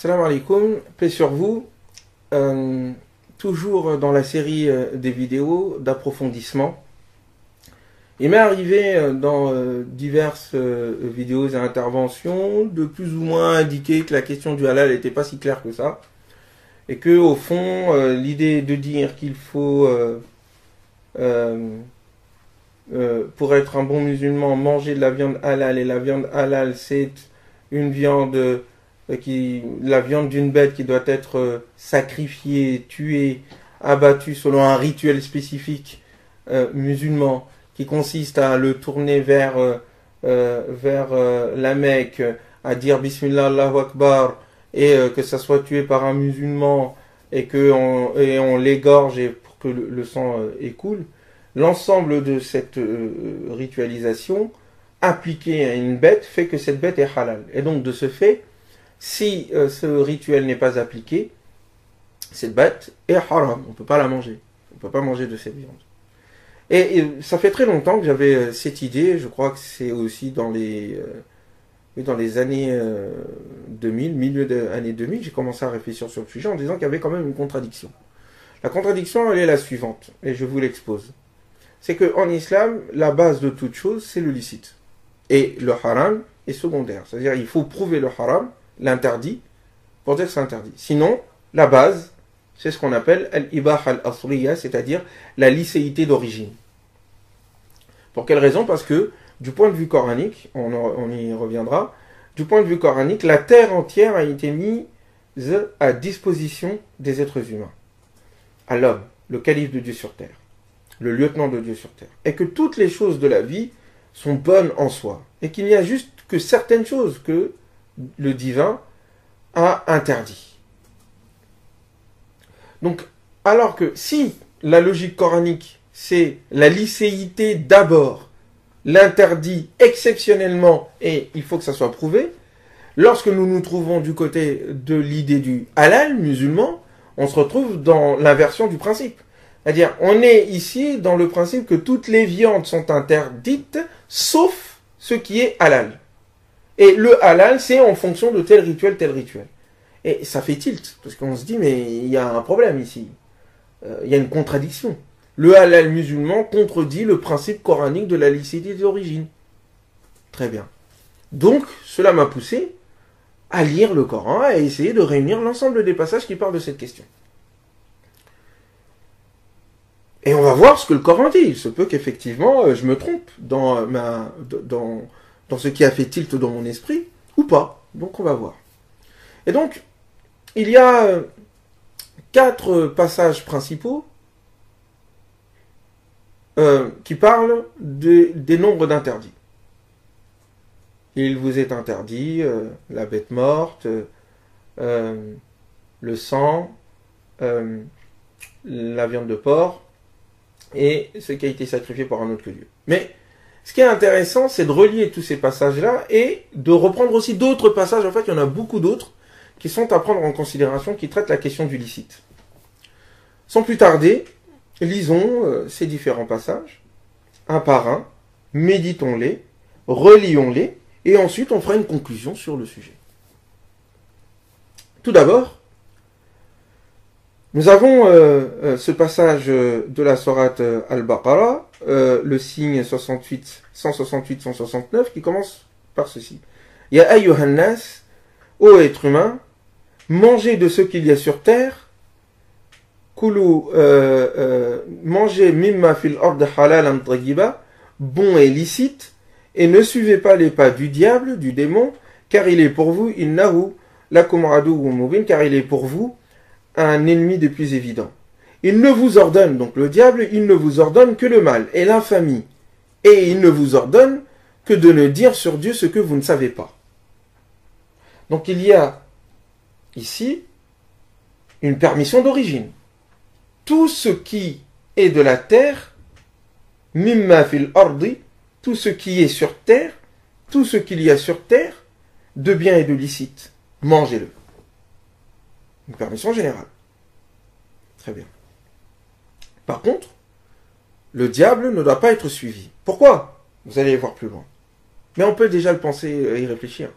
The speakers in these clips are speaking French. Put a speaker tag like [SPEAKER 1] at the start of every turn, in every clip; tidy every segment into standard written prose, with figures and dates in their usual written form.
[SPEAKER 1] Salam alaikum, paix sur vous. Toujours dans la série des vidéos d'approfondissement. Il m'est arrivé dans diverses vidéos et interventions de plus ou moins indiquer que la question du halal n'était pas si claire que ça. Et que au fond, l'idée de dire qu'il faut, pour être un bon musulman, manger de la viande halal, et la viande halal c'est une viande... la viande d'une bête qui doit être sacrifiée, tuée, abattue selon un rituel spécifique musulman qui consiste à le tourner vers la Mecque, à dire Bismillah Allahu Akbar et que ça soit tué par un musulman et on l'égorge et pour que le sang écoule. L'ensemble de cette ritualisation appliquée à une bête fait que cette bête est halal. Et donc de ce fait, si ce rituel n'est pas appliqué, cette bête est haram, on ne peut pas la manger. On ne peut pas manger de cette viande. Et ça fait très longtemps que j'avais cette idée, je crois que c'est aussi dans les années 2000, milieu des années 2000, j'ai commencé à réfléchir sur le sujet en disant qu'il y avait quand même une contradiction. La contradiction, elle est la suivante, et je vous l'expose. C'est qu'en islam, la base de toute chose, c'est le licite. Et le haram est secondaire. C'est-à-dire il faut prouver le haram, l'interdit, pour dire que c'est interdit. Sinon, la base, c'est ce qu'on appelle al-ibah al-asliya, c'est-à-dire la licéité d'origine. Pour quelle raison? Parce que, du point de vue coranique, on y reviendra, du point de vue coranique, la terre entière a été mise à disposition des êtres humains. À l'homme, le calife de Dieu sur terre, le lieutenant de Dieu sur terre. Et que toutes les choses de la vie sont bonnes en soi. Et qu'il n'y a juste que certaines choses que le divin a interdit. Donc, alors que si la logique coranique, c'est la licéité d'abord, l'interdit exceptionnellement, et il faut que ça soit prouvé, lorsque nous nous trouvons du côté de l'idée du halal musulman, on se retrouve dans l'inversion du principe. C'est-à-dire, on est ici dans le principe que toutes les viandes sont interdites, sauf ce qui est halal. Et le halal, c'est en fonction de tel rituel, tel rituel. Et ça fait tilt, parce qu'on se dit, mais il y a un problème ici. Il y a une contradiction. Le halal musulman contredit le principe coranique de la licéité d'origine. Très bien. Donc, cela m'a poussé à lire le Coran, à essayer de réunir l'ensemble des passages qui parlent de cette question. Et on va voir ce que le Coran dit. Il se peut qu'effectivement, je me trompe dans ce qui a fait tilt dans mon esprit, ou pas. Donc on va voir. Et donc, il y a 4 passages principaux qui parlent des nombres d'interdits. Il vous est interdit la bête morte, le sang, la viande de porc, et ce qui a été sacrifié par un autre que Dieu. Mais ce qui est intéressant, c'est de relier tous ces passages-là et de reprendre aussi d'autres passages. En fait, il y en a beaucoup d'autres qui sont à prendre en considération, qui traitent la question du licite. Sans plus tarder, lisons ces différents passages, un par un, méditons-les, relions-les, et ensuite on fera une conclusion sur le sujet. Tout d'abord, nous avons ce passage de la sourate Al-Baqarah, le signe 168-169, qui commence par ceci. Ya ayyuhan nas, ô être humain, mangez de ce qu'il y a sur terre, mangez mimma fil ard halalan tayyiba, bon et licite, et ne suivez pas les pas du diable, du démon, car il est pour vous, innahu lakum aduwwun mubin, car il est pour vous un ennemi des plus évidents. Il ne vous ordonne, donc le diable, il ne vous ordonne que le mal et l'infamie. Et il ne vous ordonne que de ne dire sur Dieu ce que vous ne savez pas. Donc il y a ici une permission d'origine. Tout ce qui est de la terre, mimma fil ardi, tout ce qui est sur terre, tout ce qu'il y a sur terre, de bien et de licite, mangez-le. Une permission générale. Très bien. Par contre, le diable ne doit pas être suivi. Pourquoi? Vous allez voir plus loin. Mais on peut déjà le penser et y réfléchir.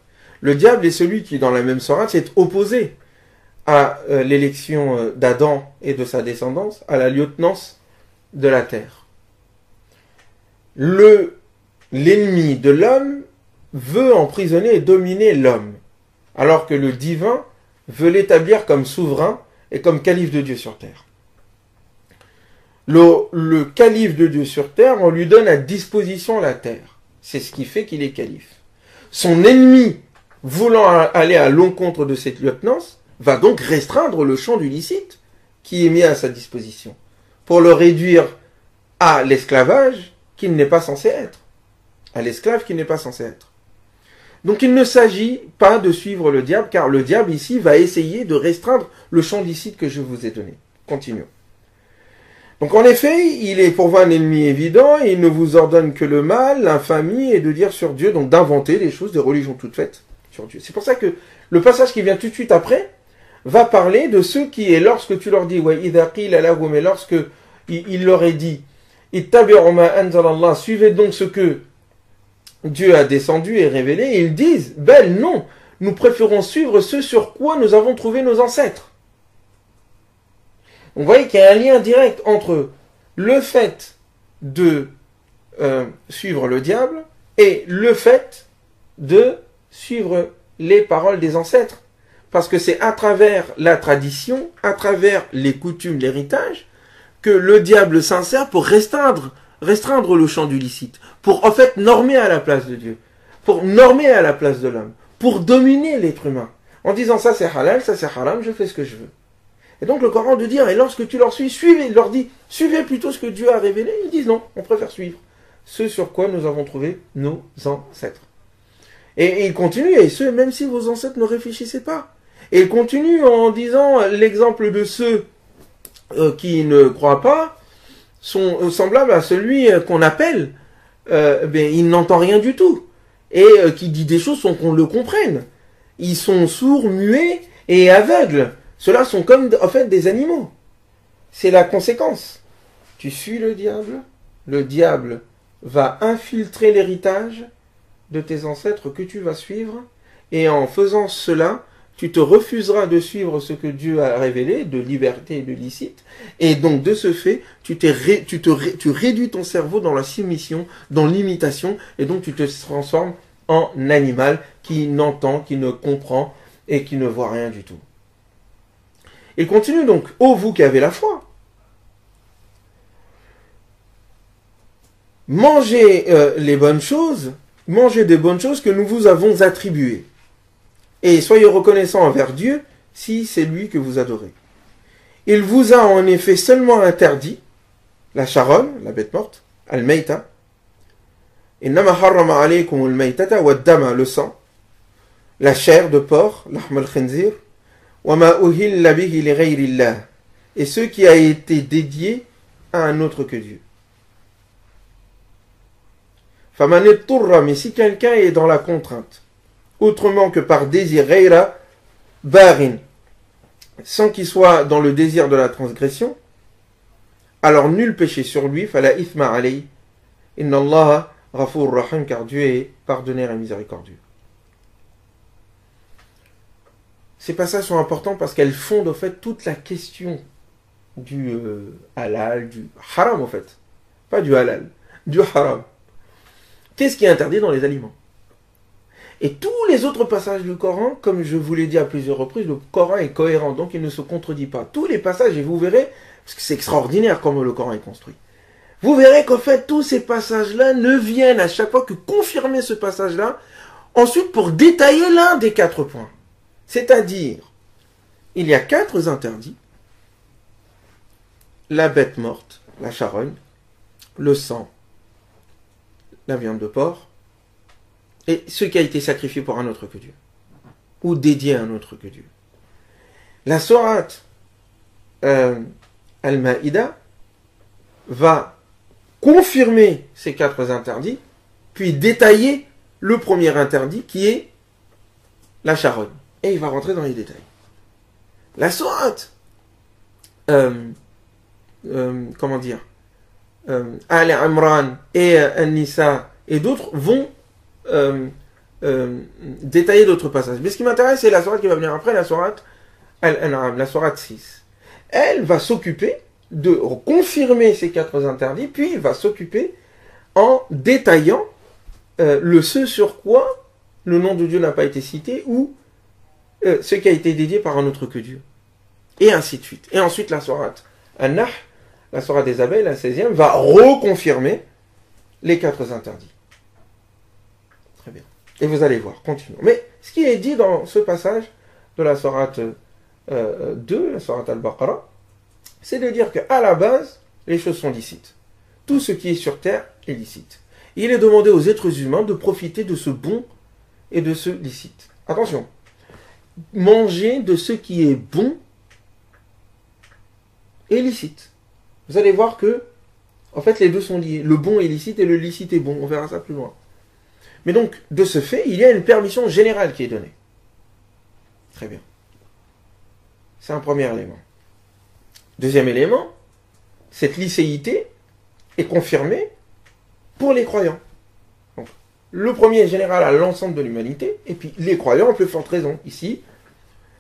[SPEAKER 1] Le diable est celui qui, dans la même sourate, s'est opposé à l'élection d'Adam et de sa descendance, à la lieutenance de la terre. L'ennemi de l'homme veut emprisonner et dominer l'homme, alors que le divin veut l'établir comme souverain et comme calife de Dieu sur terre. Le calife de Dieu sur terre, on lui donne à disposition la terre. C'est ce qui fait qu'il est calife. Son ennemi, voulant aller à l'encontre de cette lieutenance, va donc restreindre le champ du licite qui est mis à sa disposition, pour le réduire à l'esclavage qu'il n'est pas censé être. À l'esclave qu'il n'est pas censé être. Donc il ne s'agit pas de suivre le diable, car le diable ici va essayer de restreindre le champ licite que je vous ai donné. Continuons. Donc en effet, il est pour vous un ennemi évident, et il ne vous ordonne que le mal, l'infamie, et de dire sur Dieu, donc d'inventer des choses, des religions toutes faites sur Dieu. C'est pour ça que le passage qui vient tout de suite après va parler de ceux qui, et lorsque tu leur dis, ouais, mais lorsque il leur est dit, suivez donc ce que Dieu a descendu et révélé, et ils disent, ben non, nous préférons suivre ce sur quoi nous avons trouvé nos ancêtres. On voit qu'il y a un lien direct entre le fait de suivre le diable et le fait de suivre les paroles des ancêtres. Parce que c'est à travers la tradition, à travers les coutumes, l'héritage, que le diable s'insère pour restreindre le champ du licite, pour en fait normer à la place de Dieu, pour normer à la place de l'homme, pour dominer l'être humain, en disant ça c'est halal, ça c'est haram, je fais ce que je veux. Et donc le Coran de dire, et lorsque tu leur suis, suivez, il leur dit, suivez plutôt ce que Dieu a révélé, ils disent non, on préfère suivre ce sur quoi nous avons trouvé nos ancêtres. Et il continue, et ce, même si vos ancêtres ne réfléchissaient pas. Et il continue en disant l'exemple de ceux qui ne croient pas sont semblables à celui qu'on appelle, il n'entend rien du tout, et qui dit des choses sans qu'on le comprenne. Ils sont sourds, muets et aveugles. Ceux-là sont comme en fait des animaux. C'est la conséquence. Tu suis le diable va infiltrer l'héritage de tes ancêtres que tu vas suivre, et en faisant cela, tu te refuseras de suivre ce que Dieu a révélé, de liberté et de licite, et donc de ce fait, tu réduis ton cerveau dans la soumission, dans l'imitation, et donc tu te transformes en animal qui n'entend, qui ne comprend, et qui ne voit rien du tout. Il continue donc, ô vous qui avez la foi, mangez les bonnes choses, mangez des bonnes choses que nous vous avons attribuées. Et soyez reconnaissants envers Dieu si c'est lui que vous adorez. Il vous a en effet seulement interdit la charogne, la bête morte, al-mayta, innama harrama alaykum al-maytata wa dama, le sang, la chair de porc, l'ahm al-khinzir, wa ma uhilla bihi li ghayrillah, et ce qui a été dédié à un autre que Dieu. Faman itturra, mais si quelqu'un est dans la contrainte, autrement que par désir ghayra barin, sans qu'il soit dans le désir de la transgression, alors nul péché sur lui, fala ithma alayhi, inna Allah ghafur rahim, car Dieu est pardonneur et miséricordieux. Ces passages sont importants parce qu'elles fondent en fait toute la question du halal, du haram en fait. Pas du halal, du haram. Qu'est-ce qui est interdit dans les aliments? Et tous les autres passages du Coran, comme je vous l'ai dit à plusieurs reprises, le Coran est cohérent, donc il ne se contredit pas. Tous les passages, et vous verrez, parce que c'est extraordinaire comment le Coran est construit, vous verrez qu'en fait, tous ces passages-là ne viennent à chaque fois que confirmer ce passage-là, ensuite pour détailler l'un des 4 points. C'est-à-dire, il y a 4 interdits: la bête morte, la charogne, le sang, la viande de porc, et ce qui a été sacrifié pour un autre que Dieu, ou dédié à un autre que Dieu. La sourate Al-Maïda va confirmer ces 4 interdits, puis détailler le premier interdit qui est la charogne. Et il va rentrer dans les détails. La sourate Al Imran et An-Nisa et d'autres vont détailler d'autres passages. Mais ce qui m'intéresse, c'est la sourate qui va venir après, la sourate Al-An'am, la sourate 6. Elle va s'occuper de confirmer ces 4 interdits, puis va s'occuper en détaillant ce sur quoi le nom de Dieu n'a pas été cité, ou ce qui a été dédié par un autre que Dieu. Et ainsi de suite. Et ensuite, la sourate An-Nahl, la sourate des abeilles, la 16e, va reconfirmer les 4 interdits. Très bien. Et vous allez voir, continuons. Mais ce qui est dit dans ce passage de la sourate 2, la sourate Al-Baqarah, c'est de dire qu'à la base, les choses sont licites. Tout ce qui est sur terre est licite. Il est demandé aux êtres humains de profiter de ce bon et de ce licite. Attention, manger de ce qui est bon et licite. Vous allez voir que, en fait, les deux sont liés. Le bon est licite et le licite est bon. On verra ça plus loin. Mais donc, de ce fait, il y a une permission générale qui est donnée. Très bien. C'est un premier élément. Deuxième élément, cette licéité est confirmée pour les croyants. Donc, le premier est général à l'ensemble de l'humanité, et puis les croyants ont plus forte raison. Ici,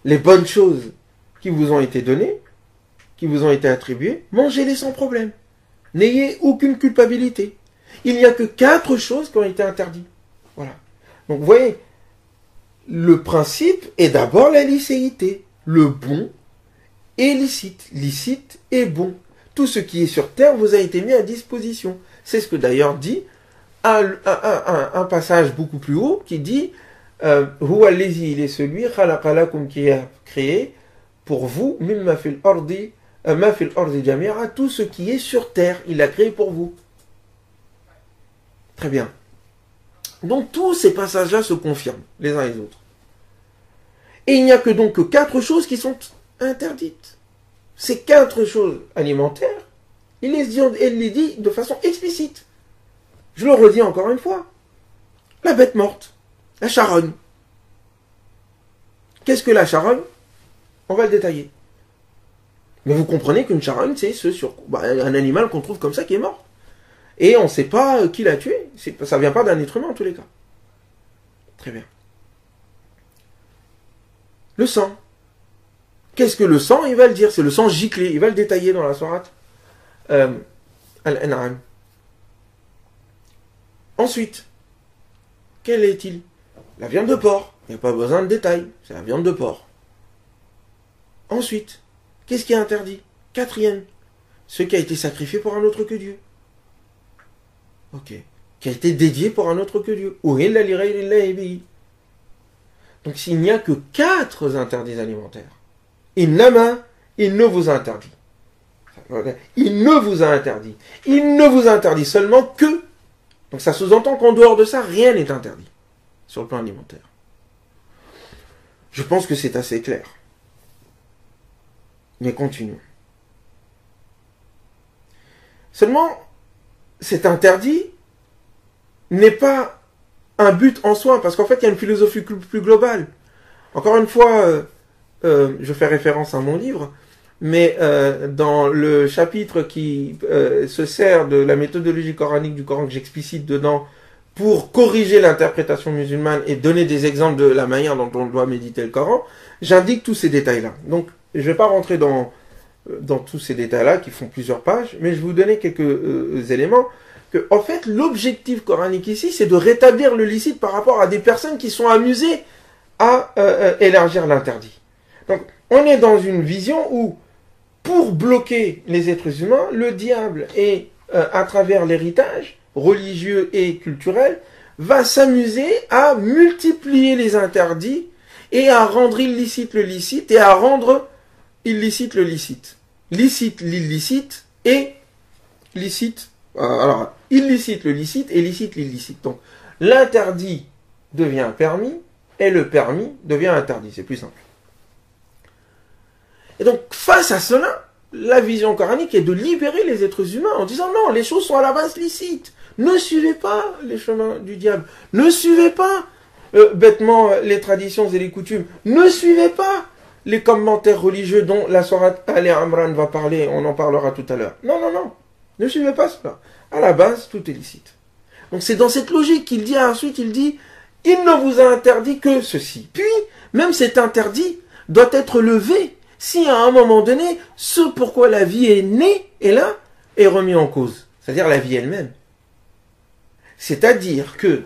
[SPEAKER 1] les bonnes choses qui vous ont été données, qui vous ont été attribuées, mangez-les sans problème. N'ayez aucune culpabilité. Il n'y a que 4 choses qui ont été interdites. Voilà. Donc vous voyez, le principe est d'abord la licéité. Le bon est licite. Licite est bon. Tout ce qui est sur terre vous a été mis à disposition. C'est ce que d'ailleurs dit un passage beaucoup plus haut qui dit Huwa allazi, il est celui khalaqalakum qui a créé pour vous mimma fil ardi ma fil ardi jami'a, tout ce qui est sur terre, il l'a créé pour vous. Très bien. Donc tous ces passages-là se confirment les uns les autres. Et il n'y a que donc que 4 choses qui sont interdites. Ces 4 choses alimentaires, il les dit de façon explicite. Je le redis encore une fois. La bête morte, la charogne. Qu'est-ce que la charogne? On va le détailler. Mais vous comprenez qu'une charogne, c'est un animal qu'on trouve comme ça qui est mort. Et on ne sait pas qui l'a tué. Ça ne vient pas d'un être humain en tous les cas. Très bien. Le sang. Qu'est-ce que le sang? Il va le dire. C'est le sang giclé. Il va le détailler dans la sourate Al-An'am. Ensuite, quel est-il? La viande de porc. Il n'y a pas besoin de détails. C'est la viande de porc. Ensuite, qu'est-ce qui est interdit? 4e, ce qui a été sacrifié pour un autre que Dieu. Ok. Qui a été dédié pour un autre que Dieu. Donc s'il n'y a que 4 interdits alimentaires, il ne vous interdit. Il ne vous a interdit. Il ne vous interdit seulement que. Donc ça sous-entend qu'en dehors de ça, rien n'est interdit sur le plan alimentaire. Je pense que c'est assez clair. Mais continuons. Seulement, cet interdit n'est pas un but en soi, parce qu'en fait, il y a une philosophie plus globale. Encore une fois, je fais référence à mon livre, mais dans le chapitre qui se sert de la méthodologie coranique du Coran que j'explicite dedans pour corriger l'interprétation musulmane et donner des exemples de la manière dont on doit méditer le Coran, j'indique tous ces détails-là. Donc, je ne vais pas rentrer dans tous ces détails-là qui font plusieurs pages, mais je vais vous donner quelques éléments. Que, en fait, l'objectif coranique ici, c'est de rétablir le licite par rapport à des personnes qui sont amusées à élargir l'interdit. Donc, on est dans une vision où, pour bloquer les êtres humains, le diable, à travers l'héritage religieux et culturel, va s'amuser à multiplier les interdits et à rendre illicite le licite et à rendre illicite le licite. Licite l'illicite et licite. Alors, illicite le licite et licite l'illicite. Donc, l'interdit devient permis et le permis devient interdit. C'est plus simple. Et donc, face à cela, la vision coranique est de libérer les êtres humains en disant non, les choses sont à la base licites. Ne suivez pas les chemins du diable. Ne suivez pas bêtement les traditions et les coutumes. Ne suivez pas les commentaires religieux dont la sourate Al-Imran va parler. On en parlera tout à l'heure. Non, non, non. Ne suivez pas cela. À la base, tout est licite. Donc c'est dans cette logique qu'il dit ensuite, il dit il ne vous a interdit que ceci. Puis, même cet interdit doit être levé si à un moment donné, ce pourquoi la vie est née est là, est remis en cause. C'est-à-dire la vie elle-même. C'est-à-dire que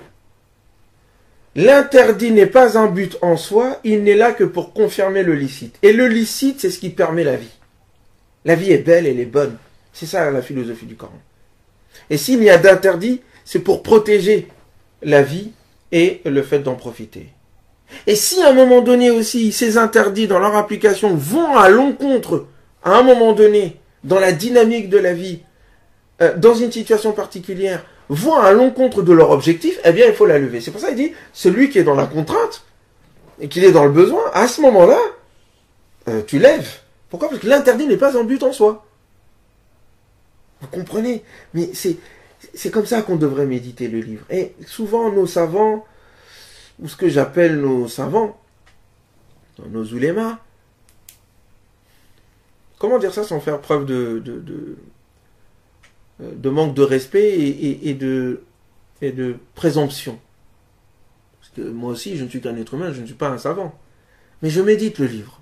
[SPEAKER 1] l'interdit n'est pas un but en soi, il n'est là que pour confirmer le licite. Et le licite, c'est ce qui permet la vie. La vie est belle, elle est bonne. C'est ça la philosophie du Coran. Et s'il y a d'interdit, c'est pour protéger la vie et le fait d'en profiter. Et si à un moment donné aussi, ces interdits dans leur application vont à l'encontre, à un moment donné, dans la dynamique de la vie, dans une situation particulière, vont à l'encontre de leur objectif, eh bien il faut la lever. C'est pour ça qu'il dit, celui qui est dans la contrainte, et qu'il est dans le besoin, à ce moment-là, tu lèves. Pourquoi? Parce que l'interdit n'est pas un but en soi. Vous comprenez? Mais c'est comme ça qu'on devrait méditer le livre. Et souvent, nos savants, ou ce que j'appelle nos savants, nos oulémas, comment dire ça sans faire preuve de manque de respect et de présomption? Parce que moi aussi, je ne suis qu'un être humain, je ne suis pas un savant. Mais je médite le livre.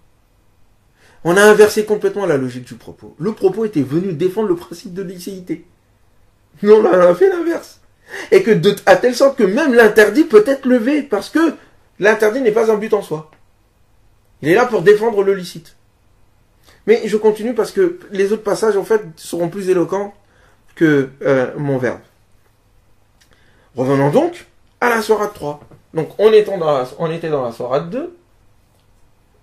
[SPEAKER 1] On a inversé complètement la logique du propos. Le propos était venu défendre le principe de licéité. Mais on a fait l'inverse. Et que à telle sorte que même l'interdit peut être levé, parce que l'interdit n'est pas un but en soi. Il est là pour défendre le licite. Mais je continue parce que les autres passages, en fait, seront plus éloquents que mon verbe. Revenons donc à la sourate 3. Donc, on était dans la sourate 2,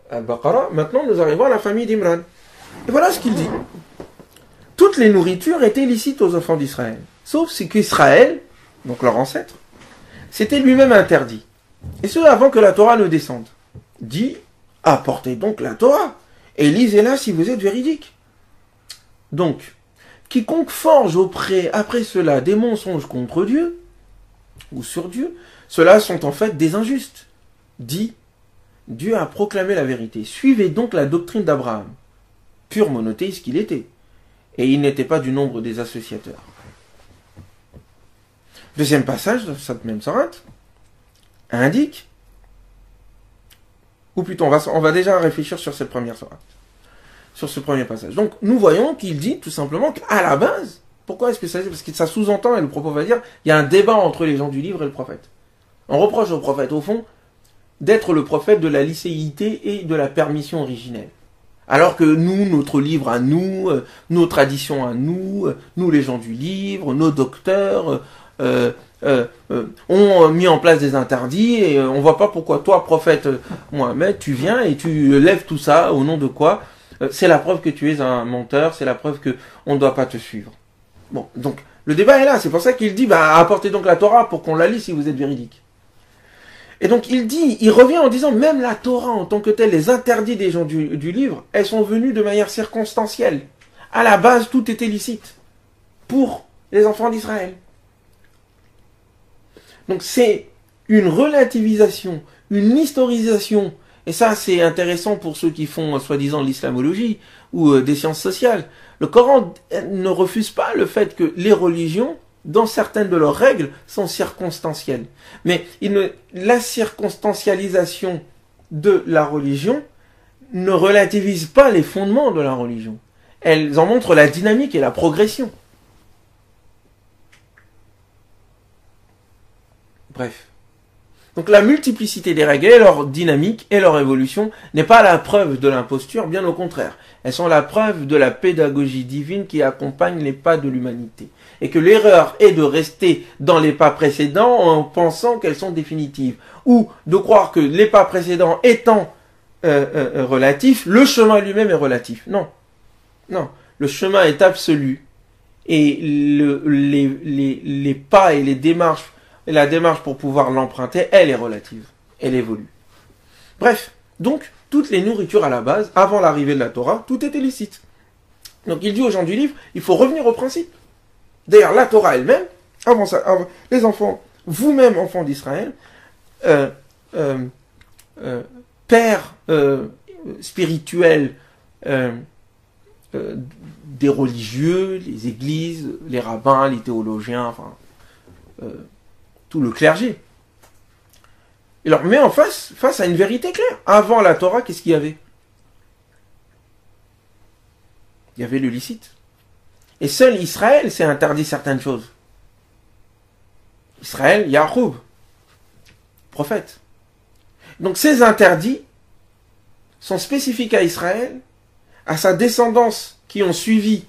[SPEAKER 1] Al-Baqarah. Maintenant, nous arrivons à la famille d'Imran. Et voilà ce qu'il dit. Toutes les nourritures étaient licites aux enfants d'Israël. Sauf ce qu'Israël, donc leur ancêtre, s'était lui-même interdit. Et ce, avant que la Torah ne descende. Dit, apportez donc la Torah, et lisez-la si vous êtes véridique. Donc, quiconque forge après cela des mensonges contre Dieu, ou sur Dieu, ceux-là sont en fait des injustes. Dit, Dieu a proclamé la vérité. Suivez donc la doctrine d'Abraham, pur monothéiste qu'il était. Et il n'était pas du nombre des associateurs. Deuxième passage de cette même sourate indique, ou plutôt on va déjà réfléchir sur cette première sourate, sur ce premier passage. Donc nous voyons qu'il dit tout simplement qu'à la base, pourquoi est-ce que ça dit? Parce que ça sous-entend, et le propos va dire, il y a un débat entre les gens du livre et le prophète. On reproche au prophète, au fond, d'être le prophète de la licéité et de la permission originelle. Alors que nous, notre livre à nous, nos traditions à nous, nous les gens du livre, nos docteurs, ont mis en place des interdits et on voit pas pourquoi toi, prophète Mohammed, tu viens et tu lèves tout ça au nom de quoi? C'est la preuve que tu es un menteur, c'est la preuve que on ne doit pas te suivre. Bon, donc le débat est là, c'est pour ça qu'il dit apportez donc la Torah pour qu'on la lise si vous êtes véridique. Et donc il revient en disant même la Torah en tant que telle, les interdits des gens du livre, elles sont venues de manière circonstancielle. À la base, tout était licite pour les enfants d'Israël. Donc c'est une relativisation, une historisation, et ça c'est intéressant pour ceux qui font soi-disant l'islamologie ou des sciences sociales. Le Coran ne refuse pas le fait que les religions, dans certaines de leurs règles, sont circonstancielles. Mais la circonstancialisation de la religion ne relativise pas les fondements de la religion. Elles en montrent la dynamique et la progression. Bref. Donc la multiplicité des règles et leur dynamique et leur évolution n'est pas la preuve de l'imposture, bien au contraire. Elles sont la preuve de la pédagogie divine qui accompagne les pas de l'humanité. Et que l'erreur est de rester dans les pas précédents en pensant qu'elles sont définitives. Ou de croire que les pas précédents étant relatifs, le chemin lui-même est relatif. Non. Non. Le chemin est absolu. Et les pas et les démarches, la démarche pour pouvoir l'emprunter, elle est relative. Elle évolue. Bref, donc, toutes les nourritures à la base, avant l'arrivée de la Torah, tout était licite. Donc il dit aux gens du livre, il faut revenir au principe. D'ailleurs, la Torah elle-même, avant ça, les enfants, vous-même enfants d'Israël, père spirituel des religieux, les églises, les rabbins, les théologiens, enfin, tout le clergé. Il leur met en face à une vérité claire. Avant la Torah, qu'est-ce qu'il y avait? Il y avait le licite. Et seul Israël s'est interdit certaines choses. Israël, Yaakov, prophète. Donc ces interdits sont spécifiques à Israël, à sa descendance qui ont suivi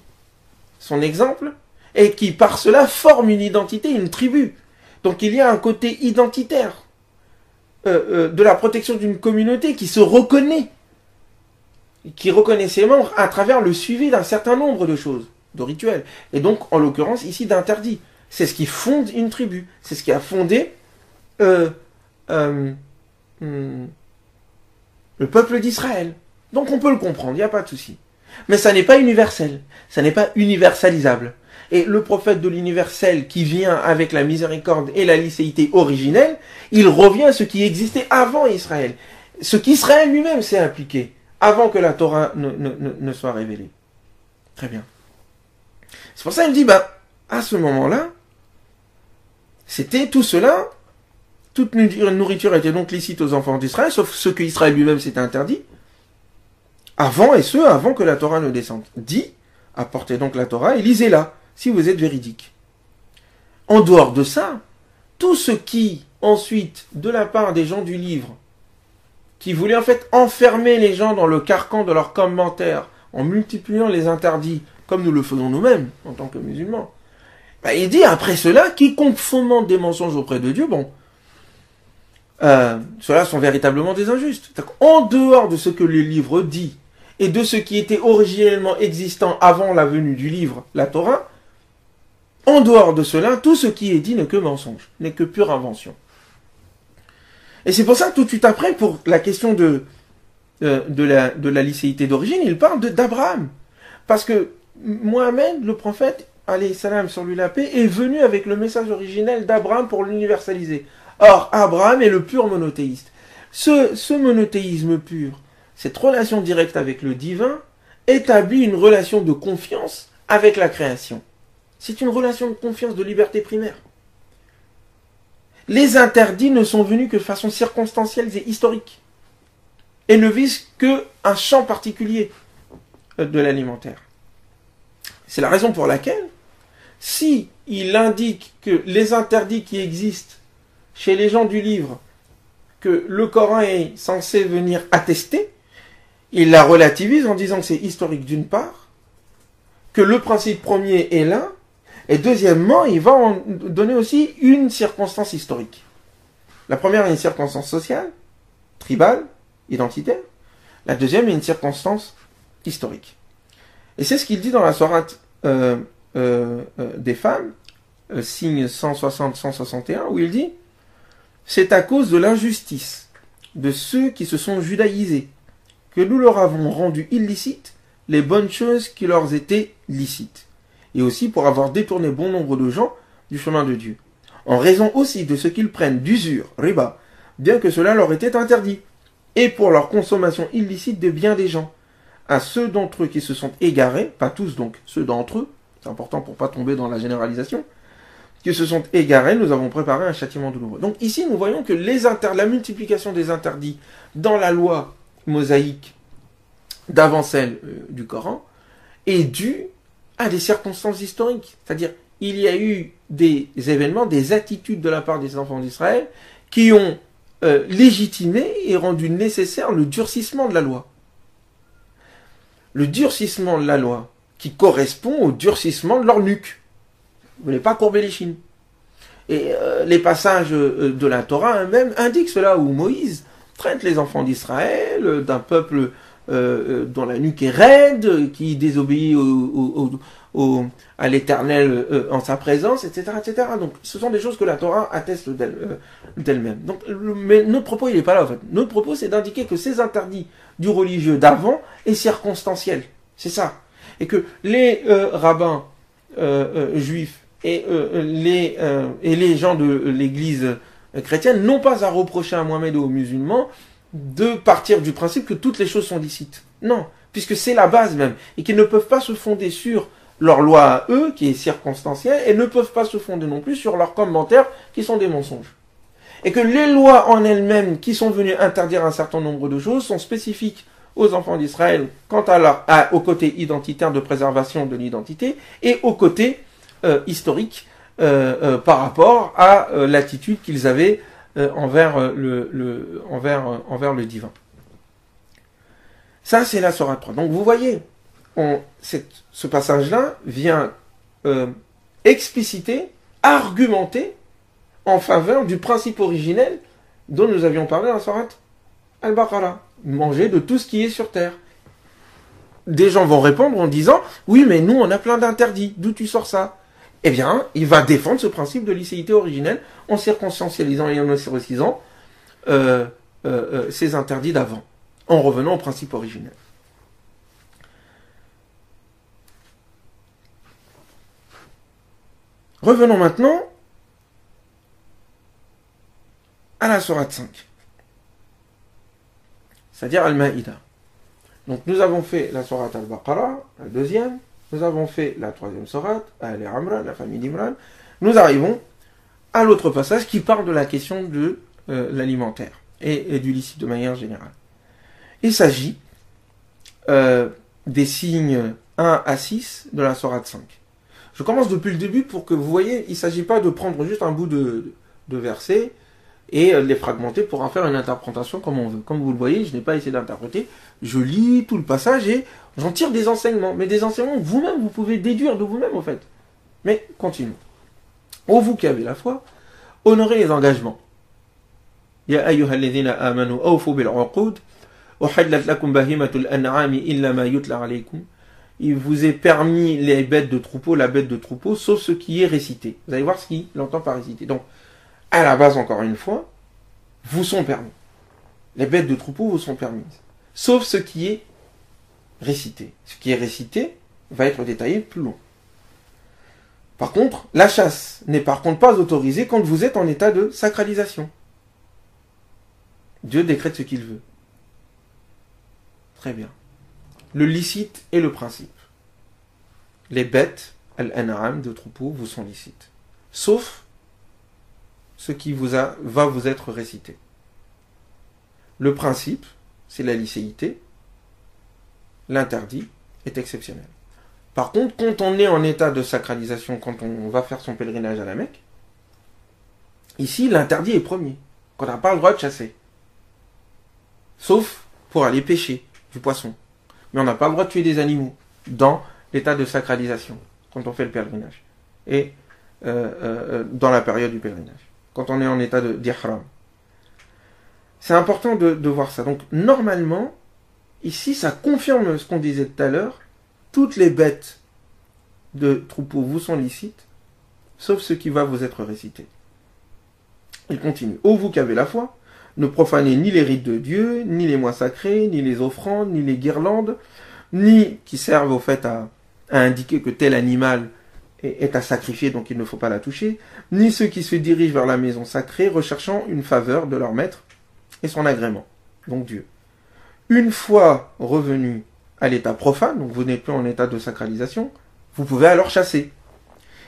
[SPEAKER 1] son exemple, et qui par cela forment une identité, une tribu. Donc il y a un côté identitaire de la protection d'une communauté qui se reconnaît, qui reconnaît ses membres à travers le suivi d'un certain nombre de choses, de rituels. Et donc, en l'occurrence, ici, d'interdits. C'est ce qui fonde une tribu. C'est ce qui a fondé le peuple d'Israël. Donc on peut le comprendre, il n'y a pas de souci. Mais ça n'est pas universel. Ça n'est pas universalisable. Et le prophète de l'universel qui vient avec la miséricorde et la licéité originelle, il revient à ce qui existait avant Israël. Ce qu'Israël lui-même s'est impliqué avant que la Torah ne soit révélée. Très bien. C'est pour ça qu'il dit, à ce moment-là, c'était tout cela, toute nourriture était donc licite aux enfants d'Israël, sauf ce que Israël lui-même s'était interdit, avant que la Torah ne descende. Dit, apportez donc la Torah et lisez-la, si vous êtes véridique. En dehors de ça, tout ce qui, ensuite, de la part des gens du livre, qui voulaient en fait enfermer les gens dans le carcan de leurs commentaires, en multipliant les interdits, comme nous le faisons nous-mêmes, en tant que musulmans, il dit, après cela, quiconque fomente des mensonges auprès de Dieu, ceux-là sont véritablement des injustes. En dehors de ce que le livre dit, et de ce qui était originellement existant avant la venue du livre, la Torah, en dehors de cela, tout ce qui est dit n'est que mensonge, n'est que pure invention. Et c'est pour ça que tout de suite après, pour la question de la licéité d'origine, il parle d'Abraham. Parce que Mohammed, le prophète, alayhi salam sur lui la paix, est venu avec le message originel d'Abraham pour l'universaliser. Or, Abraham est le pur monothéiste. Ce monothéisme pur, cette relation directe avec le divin, établit une relation de confiance avec la création. C'est une relation de confiance, de liberté primaire. Les interdits ne sont venus que de façon circonstancielle et historique, et ne visent qu'un champ particulier de l'alimentaire. C'est la raison pour laquelle, si il indique que les interdits qui existent chez les gens du livre, que le Coran est censé venir attester, il la relativise en disant que c'est historique d'une part, que le principe premier est là, et deuxièmement, il va en donner aussi une circonstance historique. La première est une circonstance sociale, tribale, identitaire. La deuxième est une circonstance historique. Et c'est ce qu'il dit dans la sourate des femmes, signe 160-161, où il dit « C'est à cause de l'injustice de ceux qui se sont judaïsés que nous leur avons rendu illicites les bonnes choses qui leur étaient licites, et aussi pour avoir détourné bon nombre de gens du chemin de Dieu, en raison aussi de ce qu'ils prennent d'usure, riba, bien que cela leur était interdit, et pour leur consommation illicite de biens des gens. À ceux d'entre eux qui se sont égarés, pas tous donc, ceux d'entre eux, c'est important pour pas tomber dans la généralisation, qui se sont égarés, nous avons préparé un châtiment douloureux. Donc ici, nous voyons que la multiplication des interdits dans la loi mosaïque d'avant celle du Coran est due à des circonstances historiques. C'est-à-dire, il y a eu des événements, des attitudes de la part des enfants d'Israël qui ont légitimé et rendu nécessaire le durcissement de la loi. Le durcissement de la loi qui correspond au durcissement de leur nuque. Vous n'avez pas courbé les chines. Et les passages de la Torah même indiquent cela, où Moïse traite les enfants d'Israël d'un peuple dont la nuque est raide, qui désobéit à l'Éternel en sa présence, etc., etc. Donc, ce sont des choses que la Torah atteste d'elle-même. Donc, mais notre propos, il n'est pas là, en fait. Notre propos, c'est d'indiquer que ces interdits du religieux d'avant est circonstanciel. C'est ça. Et que les rabbins juifs et les gens de l'Église chrétienne n'ont pas à reprocher à Mohammed ou aux musulmans de partir du principe que toutes les choses sont licites. Non, puisque c'est la base même, et qu'ils ne peuvent pas se fonder sur leur loi à eux, qui est circonstancielle, et ne peuvent pas se fonder non plus sur leurs commentaires, qui sont des mensonges. et que les lois en elles-mêmes qui sont venues interdire un certain nombre de choses sont spécifiques aux enfants d'Israël quant au côté identitaire de préservation de l'identité et au côté historique par rapport à l'attitude qu'ils avaient envers le divin. Ça, c'est la Sourate 3. Donc vous voyez, ce passage-là vient expliciter, argumenter en faveur du principe originel dont nous avions parlé dans la Sourate Al-Baqarah. Manger de tout ce qui est sur terre. Des gens vont répondre en disant « Oui, mais nous, on a plein d'interdits. D'où tu sors ça ?» Eh bien, il va défendre ce principe de licéité originelle en circonstancialisant et en associant ces interdits d'avant, en revenant au principe originel. Revenons maintenant à la Sourate 5. C'est-à-dire Al-Maïda. Donc nous avons fait la Sourate Al-Baqarah, la deuxième. Nous avons fait la troisième Sourate, Al-Imran, la famille d'Imran. Nous arrivons à l'autre passage qui parle de la question de l'alimentaire et du licite de manière générale. Il s'agit des signes 1 à 6 de la Sourate 5. Je commence depuis le début pour que vous voyez, il ne s'agit pas de prendre juste un bout de verset et les fragmenter pour en faire une interprétation comme on veut. Comme vous le voyez, je n'ai pas essayé d'interpréter, je lis tout le passage et j'en tire des enseignements, mais des enseignements que vous-même, vous pouvez déduire de vous-même, en fait. Mais, continuons. Ô vous qui avez la foi, honorez les engagements. Ya ayyuhalladhina amanu awfu bil uqud, uhillat lakum bahimatul an'ami illa ma yutla alaykum. Il vous est permis les bêtes de troupeau, la bête de troupeau, sauf ce qui est récité. Vous allez voir ce qu'il entend par récité. Donc, à la base, encore une fois, vous sont permis. Les bêtes de troupeau vous sont permises. Sauf ce qui est récité. Ce qui est récité va être détaillé plus loin. Par contre, la chasse n'est par contre pas autorisée quand vous êtes en état de sacralisation. Dieu décrète ce qu'il veut. Très bien. Le licite et le principe. Les bêtes, al-an'am, de troupeau, vous sont licites. Sauf ce qui va vous être récité. Le principe, c'est la licéité. L'interdit est exceptionnel. Par contre, quand on est en état de sacralisation, quand on va faire son pèlerinage à la Mecque, ici, l'interdit est premier. Qu'on n'a pas le droit de chasser. Sauf pour aller pêcher du poisson. Mais on n'a pas le droit de tuer des animaux dans l'état de sacralisation, quand on fait le pèlerinage. Et dans la période du pèlerinage. Quand on est en état d'ihram. C'est important de voir ça. Donc, normalement, ici, ça confirme ce qu'on disait tout à l'heure. Toutes les bêtes de troupeau vous sont licites, sauf ce qui va vous être récité. Il continue. Ô vous qui avez la foi, ne profanez ni les rites de Dieu, ni les mois sacrés, ni les offrandes, ni les guirlandes, ni qui servent au fait à indiquer que tel animal est à sacrifier, donc il ne faut pas la toucher, ni ceux qui se dirigent vers la maison sacrée, recherchant une faveur de leur maître et son agrément, donc Dieu. Une fois revenu à l'état profane, donc vous n'êtes plus en état de sacralisation, vous pouvez alors chasser.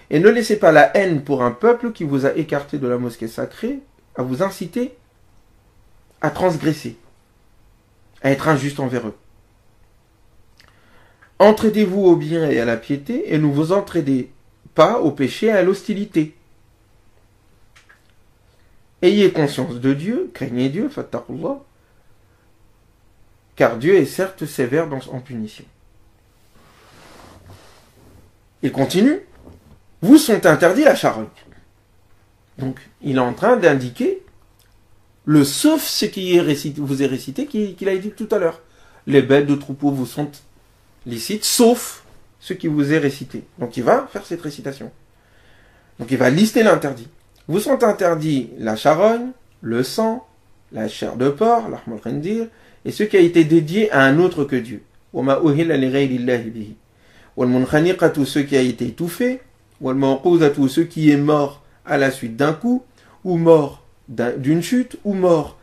[SPEAKER 1] Et ne laissez pas la haine pour un peuple qui vous a écarté de la mosquée sacrée à vous inciter à transgresser, à être injuste envers eux. Entraidez-vous au bien et à la piété, et ne vous entraidez pas au péché et à l'hostilité. Ayez conscience de Dieu, craignez Dieu, fattaqullah, car Dieu est certes sévère en punition. Il continue. Vous sont interdits la charogne. Donc, il est en train d'indiquer le sauf ce qui est récité, vous est récité, qu'il a dit tout à l'heure. Les bêtes de troupeau vous sont licites, sauf ce qui vous est récité. Donc, il va faire cette récitation. Donc, il va lister l'interdit. Vous sont interdits la charogne, le sang, la chair de porc, l'ahmal khindir, et ce qui a été dédié à un autre que Dieu. Wama uhilla li ghayrillahi bihi. Wal munkhaniqatu, ce qui a été étouffé. Wal mawquzatu, ce qui est mort à la suite d'un coup, ou mort d'une chute, ou mort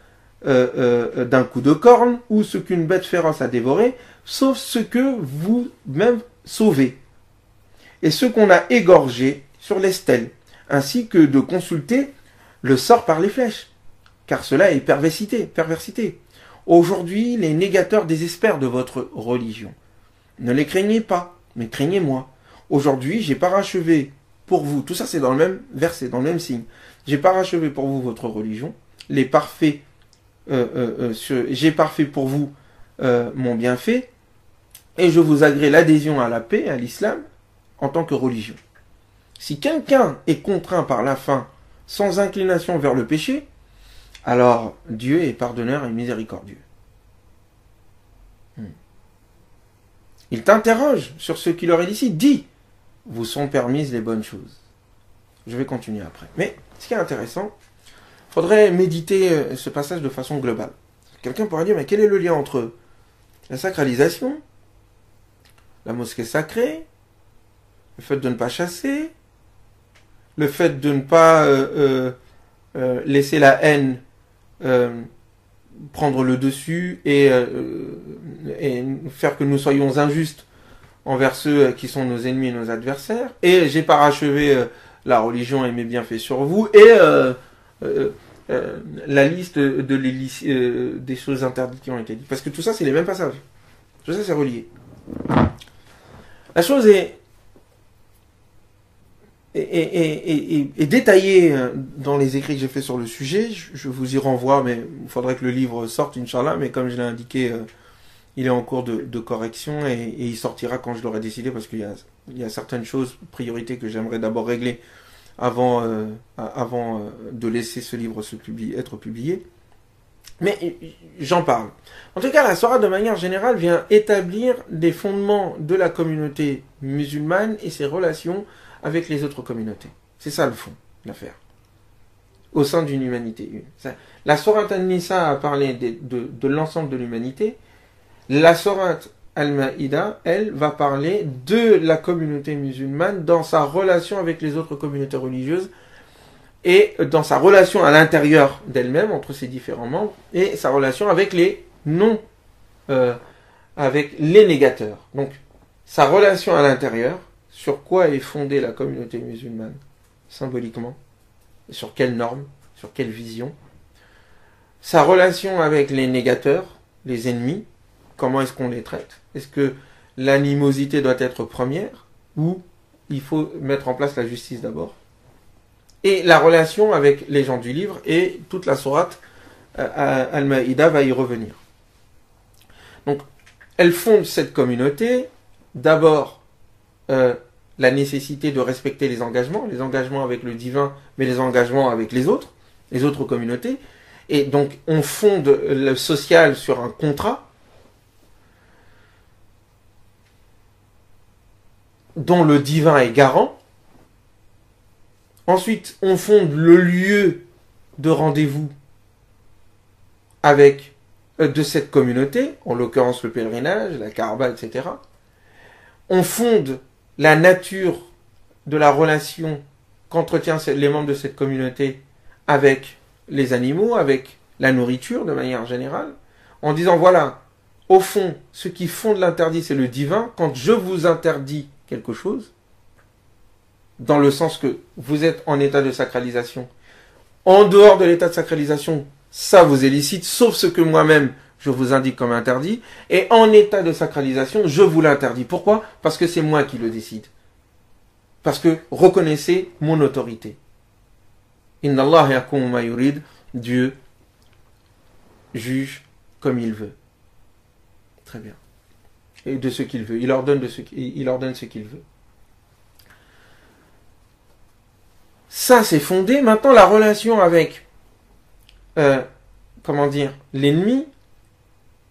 [SPEAKER 1] d'un coup de corne, ou ce qu'une bête féroce a dévoré, sauf ce que vous-même sauvez. Et ce qu'on a égorgé sur les stèles, ainsi que de consulter le sort par les flèches. car cela est perversité. Aujourd'hui, les négateurs désespèrent de votre religion. Ne les craignez pas, mais craignez-moi. Aujourd'hui, j'ai parachevé pour vous, tout ça c'est dans le même verset, dans le même signe. J'ai parachevé pour vous votre religion, j'ai parfait pour vous mon bienfait, et je vous agrée l'adhésion à la paix, à l'islam, en tant que religion. Si quelqu'un est contraint par la faim, sans inclination vers le péché, alors Dieu est pardonneur et miséricordieux. Il t'interroge sur ce qui leur est licite. Dis, vous sont permises les bonnes choses. Je vais continuer après. Mais ce qui est intéressant, il faudrait méditer ce passage de façon globale. Quelqu'un pourrait dire, mais quel est le lien entre la sacralisation, la mosquée sacrée, le fait de ne pas chasser, le fait de ne pas laisser la haine prendre le dessus et faire que nous soyons injustes envers ceux qui sont nos ennemis et nos adversaires, et j'ai parachevé la religion et mes bienfaits sur vous, et la liste des choses interdites qui ont été dites. Parce que tout ça, c'est les mêmes passages. Tout ça, c'est relié. La chose est détaillée dans les écrits que j'ai fait sur le sujet. Je vous y renvoie, mais il faudrait que le livre sorte, Inch'Allah, mais comme je l'ai indiqué, il est en cours de correction et il sortira quand je l'aurai décidé, parce qu'il y a certaines choses, priorités, que j'aimerais d'abord régler avant de laisser ce livre être publié. Mais j'en parle. En tout cas, la Sourate, de manière générale, vient établir des fondements de la communauté musulmane et ses relations avec les autres communautés. C'est ça le fond de l'affaire. Au sein d'une humanité une. La Sourate An-Nisa a parlé de l'ensemble de l'humanité. La Sourate Al-Maïda, elle, va parler de la communauté musulmane dans sa relation avec les autres communautés religieuses et dans sa relation à l'intérieur d'elle-même, entre ses différents membres, et sa relation avec les avec les négateurs. Donc, sa relation à l'intérieur, sur quoi est fondée la communauté musulmane, symboliquement, sur quelles normes, sur quelle vision. Sa relation avec les négateurs, les ennemis, comment est-ce qu'on les traite? Est-ce que l'animosité doit être première, ou il faut mettre en place la justice d'abord? Et la relation avec les gens du livre, et toute la sourate Al-Maïda va y revenir. Donc, elle fonde cette communauté, d'abord, la nécessité de respecter les engagements avec le divin, mais les engagements avec les autres communautés. Et donc, on fonde le social sur un contrat, dont le divin est garant. Ensuite, on fonde le lieu de rendez-vous de cette communauté, en l'occurrence le pèlerinage, la Kaaba, etc. On fonde la nature de la relation qu'entretiennent les membres de cette communauté avec les animaux, avec la nourriture de manière générale, en disant voilà, au fond, ce qui fonde l'interdit, c'est le divin. Quand je vous interdis quelque chose, dans le sens que vous êtes en état de sacralisation, en dehors de l'état de sacralisation, ça vous est licite, sauf ce que moi-même je vous indique comme interdit, et en état de sacralisation, je vous l'interdis. Pourquoi? Parce que c'est moi qui le décide. Parce que reconnaissez mon autorité. Inna Allah yakum ma yurid, Dieu juge comme il veut. Très bien. Et de ce qu'il veut. Il ordonne ce qu'il veut. Ça, c'est fondé. Maintenant, la relation avec, l'ennemi,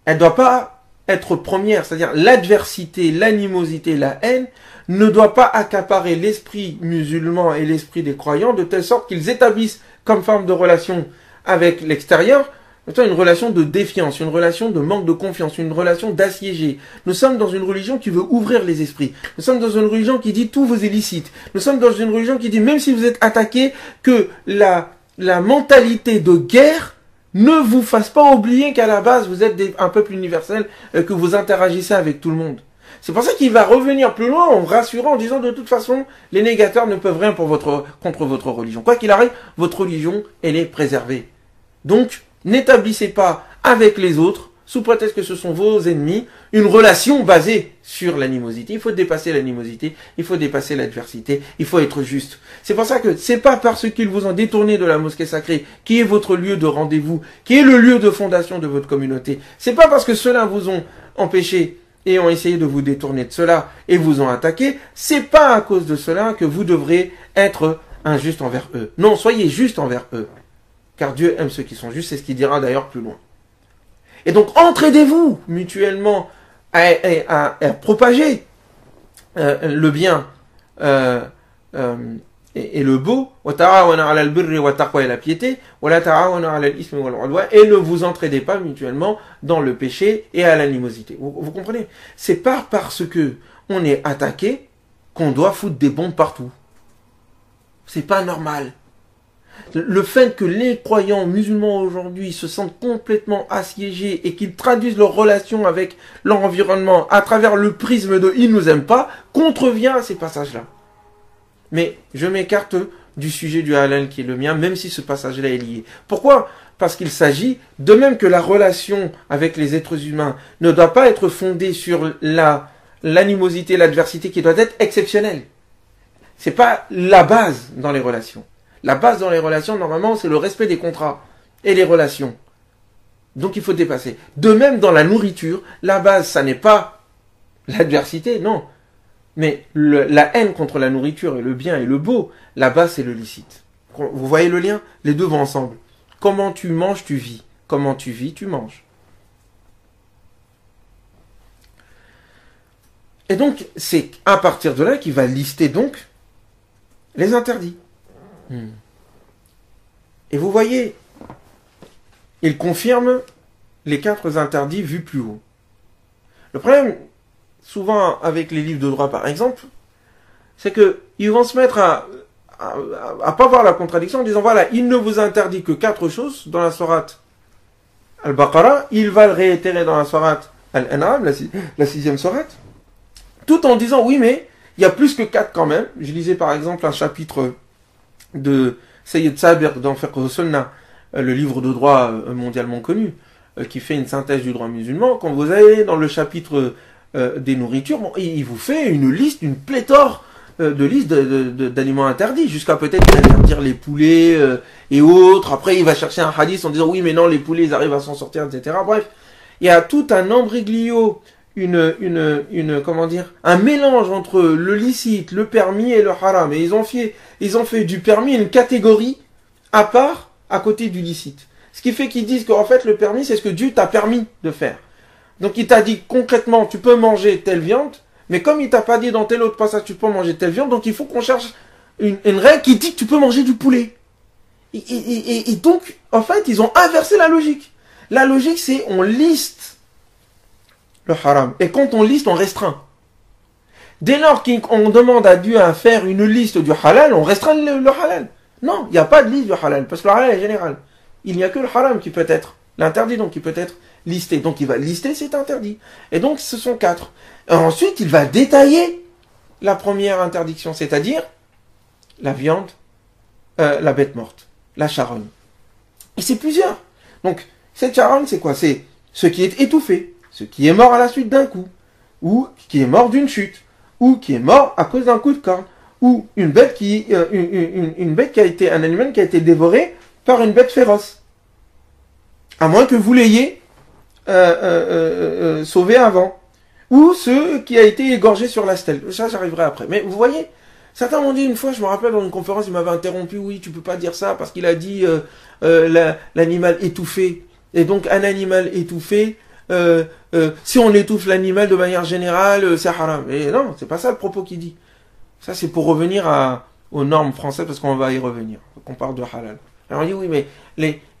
[SPEAKER 1] elle ne doit pas être première. C'est-à-dire, l'adversité, l'animosité, la haine ne doit pas accaparer l'esprit musulman et l'esprit des croyants de telle sorte qu'ils établissent comme forme de relation avec l'extérieur une relation de défiance, une relation de manque de confiance, une relation d'assiégé. Nous sommes dans une religion qui veut ouvrir les esprits. Nous sommes dans une religion qui dit tout vous est licite. Nous sommes dans une religion qui dit même si vous êtes attaqué, que la mentalité de guerre ne vous fasse pas oublier qu'à la base vous êtes un peuple universel, que vous interagissez avec tout le monde. C'est pour ça qu'il va revenir plus loin en rassurant, en disant de toute façon, les négateurs ne peuvent rien contre votre religion. Quoi qu'il arrive, votre religion, elle est préservée. Donc, n'établissez pas avec les autres, sous prétexte que ce sont vos ennemis, une relation basée sur l'animosité. Il faut dépasser l'animosité, il faut dépasser l'adversité, il faut être juste. C'est pour ça que c'est pas parce qu'ils vous ont détourné de la mosquée sacrée, qui est votre lieu de rendez-vous, qui est le lieu de fondation de votre communauté. C'est pas parce que ceux-là vous ont empêché et ont essayé de vous détourner de cela et vous ont attaqué, c'est pas à cause de cela que vous devrez être injuste envers eux. Non, soyez juste envers eux. Car Dieu aime ceux qui sont justes, c'est ce qu'il dira d'ailleurs plus loin. Et donc, entraidez-vous mutuellement à propager le bien et le beau, et la piété, et ne vous entraidez pas mutuellement dans le péché et à l'animosité. Vous comprenez? C'est pas parce que on est attaqué qu'on doit foutre des bombes partout. C'est pas normal. Le fait que les croyants musulmans aujourd'hui se sentent complètement assiégés et qu'ils traduisent leur relation avec leur environnement à travers le prisme de « ils nous aiment pas » contrevient à ces passages-là. Mais je m'écarte du sujet du halal qui est le mien, même si ce passage-là est lié. Pourquoi? Parce qu'il s'agit, de même que la relation avec les êtres humains ne doit pas être fondée sur l'animosité, l'adversité qui doit être exceptionnelle. C'est pas la base dans les relations. La base dans les relations, normalement, c'est le respect des contrats et les relations. Donc il faut dépasser. De même, dans la nourriture, la base, ça n'est pas l'adversité, non. Mais la haine contre la nourriture et le bien et le beau, la base, c'est le licite. Vous voyez le lien? Les deux vont ensemble. Comment tu manges, tu vis. Comment tu vis, tu manges. Et donc, c'est à partir de là qu'il va lister donc les interdits. Et vous voyez, il confirme les 4 interdits vus plus haut. Le problème, souvent avec les livres de droit par exemple, c'est que ils vont se mettre à pas voir la contradiction en disant voilà, il ne vous interdit que 4 choses dans la sourate Al-Baqarah, il va le réitérer dans la sourate Al-An'am, la 6e sourate, tout en disant oui mais il y a plus que 4 quand même. Je lisais par exemple un chapitre de Sayyid Sabir dans Fiqh Sunnah, le livre de droit mondialement connu, qui fait une synthèse du droit musulman. Quand vous allez dans le chapitre des nourritures, bon, il vous fait une liste, une pléthore de listes d'aliments interdits, jusqu'à peut-être interdire les poulets et autres. Après, il va chercher un hadith en disant oui, mais non, les poulets, ils arrivent à s'en sortir, etc. Bref, il y a tout un embriglio, comment dire, un mélange entre le licite, le permis et le haram. Et ils ont fait du permis une catégorie à part, à côté du licite. Ce qui fait qu'ils disent qu'en fait, le permis, c'est ce que Dieu t'a permis de faire. Donc, il t'a dit concrètement, tu peux manger telle viande, mais comme il t'a pas dit dans tel autre passage, tu peux manger telle viande, donc il faut qu'on cherche une règle qui dit que tu peux manger du poulet. Et donc, en fait, ils ont inversé la logique. La logique, c'est on liste le haram. Et quand on liste, on restreint. Dès lors qu'on demande à Dieu à faire une liste du halal, on restreint le halal. Non, il n'y a pas de liste du halal, parce que le halal est général. Il n'y a que le haram qui peut être, l'interdit donc qui peut être listé. Donc il va lister, c'est interdit. Et donc ce sont 4. Et ensuite, il va détailler la première interdiction, c'est-à-dire la viande, la bête morte, la charogne. Et c'est plusieurs. Donc cette charogne, c'est quoi? C'est ce qui est étouffé, ce qui est mort à la suite d'un coup, ou qui est mort d'une chute, ou qui est mort à cause d'un coup de corne, ou une bête un animal qui a été dévoré par une bête féroce. À moins que vous l'ayez sauvé avant. Ou ce qui a été égorgé sur la stèle. Ça, j'arriverai après. Mais vous voyez, certains m'ont dit une fois, je me rappelle dans une conférence, il m'avait interrompu, oui, tu peux pas dire ça, parce qu'il a dit l'animal étouffé. Et donc, un animal étouffé, si on étouffe l'animal de manière générale, c'est haram. Et non, c'est pas ça le propos qu'il dit. Ça, c'est pour revenir aux normes françaises, parce qu'on va y revenir. On parle de halal. Alors on dit, oui, mais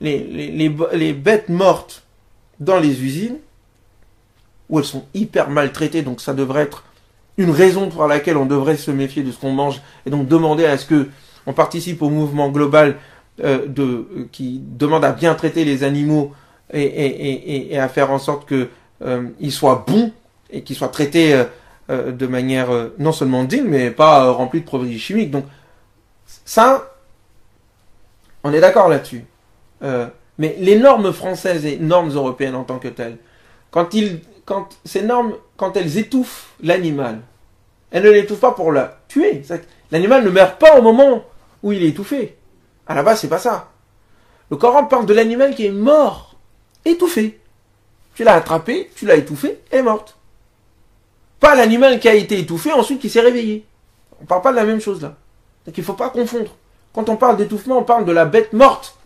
[SPEAKER 1] les bêtes mortes dans les usines, où elles sont hyper maltraitées, donc ça devrait être une raison pour laquelle on devrait se méfier de ce qu'on mange, et donc demander à ce que on participe au mouvement global qui demande à bien traiter les animaux et à faire en sorte que ils soient bons et qu'ils soient traités de manière non seulement digne, mais pas remplis de produits chimiques. Donc ça, on est d'accord là-dessus. Mais les normes françaises et normes européennes en tant que telles, quand ces normes, quand elles étouffent l'animal, elles ne l'étouffent pas pour la tuer. L'animal ne meurt pas au moment où il est étouffé. À la base, c'est pas ça. Le Coran parle de l'animal qui est mort, étouffé. Tu l'as attrapé, tu l'as étouffé, elle est morte. Pas l'animal qui a été étouffé, ensuite qui s'est réveillé. On parle pas de la même chose là. Donc il ne faut pas confondre. Quand on parle d'étouffement, on parle de la bête morte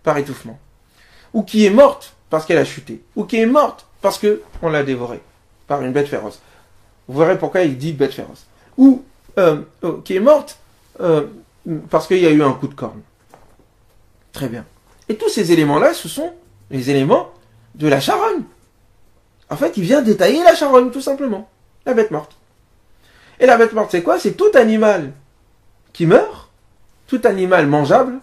[SPEAKER 1] par étouffement. Ou qui est morte parce qu'elle a chuté. Ou qui est morte parce qu'on l'a dévorée par une bête féroce. Vous verrez pourquoi il dit bête féroce. Ou qui est morte parce qu'il y a eu un coup de corne. Très bien. Et tous ces éléments-là, ce sont les éléments de la charogne. En fait, il vient détailler la charogne, tout simplement. La bête morte. Et la bête morte, c'est quoi? C'est tout animal qui meurt, tout animal mangeable